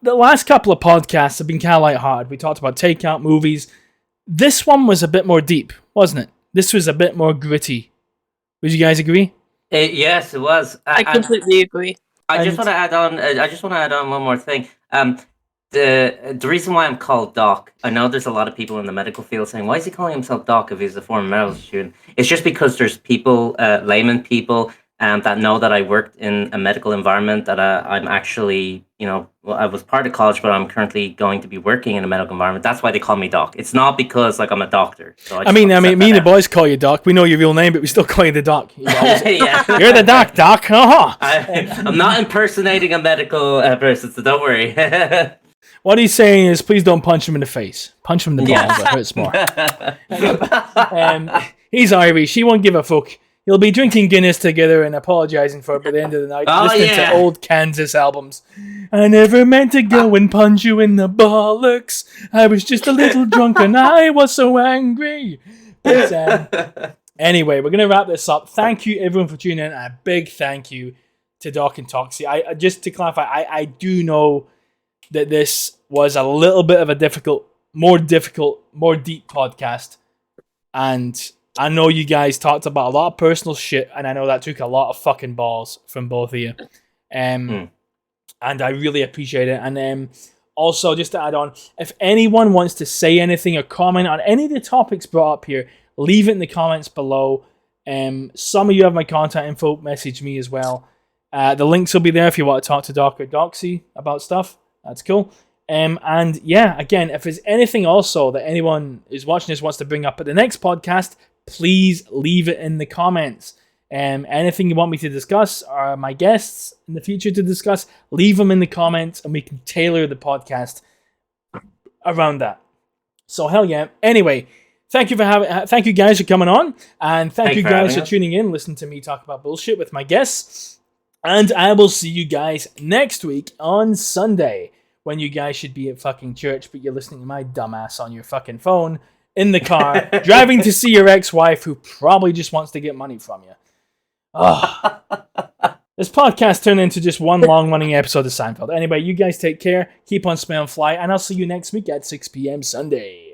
The last couple of podcasts have been kind of lighthearted. We talked about takeout movies. This one was a bit more deep, wasn't it? This was a bit more gritty. Would you guys agree? Yes, it was. I completely agree. I just want to add on one more thing. The reason why I'm called Doc, I know there's a lot of people in the medical field saying, why is he calling himself Doc if he's a former medical student? It's just because there's people, layman people, that know that I worked in a medical environment, that I'm actually, I was part of college, but I'm currently going to be working in a medical environment. That's why they call me Doc. It's not because I'm a doctor. So me and the boys call you Doc. We know your real name, but we still call you the Doc. You're the Doc. I'm not impersonating a medical person, so don't worry. What he's saying is, please don't punch him in the face. Punch him in the balls. It hurts more. He's Irish. He won't give a fuck. He'll be drinking Guinness together and apologizing for it by the end of the night. Listening to old Kansas albums. I never meant to go and punch you in the bollocks. I was just a little drunk and I was so angry. But, anyway, we're going to wrap this up. Thank you, everyone, for tuning in. A big thank you to Doc and Toxi. I just to clarify, I do know that this was a little bit of a more deep podcast. And I know you guys talked about a lot of personal shit, and I know that took a lot of fucking balls from both of you. And I really appreciate it. And also, just to add on, if anyone wants to say anything or comment on any of the topics brought up here, leave it in the comments below. Some of you have my contact info, message me as well. The links will be there if you want to talk to Doc or Doxy about stuff. That's cool. And yeah, again, if there's anything also that anyone who's watching this wants to bring up at the next podcast, please leave it in the comments. Anything you want me to discuss or my guests in the future to discuss, leave them in the comments and we can tailor the podcast around that. So hell yeah. Anyway, thank you guys for coming on, and thank you guys for tuning in, listening to me talk about bullshit with my guests. And I will see you guys next week on Sunday, when you guys should be at fucking church, but you're listening to my dumbass on your fucking phone in the car, driving to see your ex-wife who probably just wants to get money from you. Oh. This podcast turned into just one long-running episode of Seinfeld. Anyway, you guys take care, keep on smelling fly, and I'll see you next week at 6 p.m. Sunday.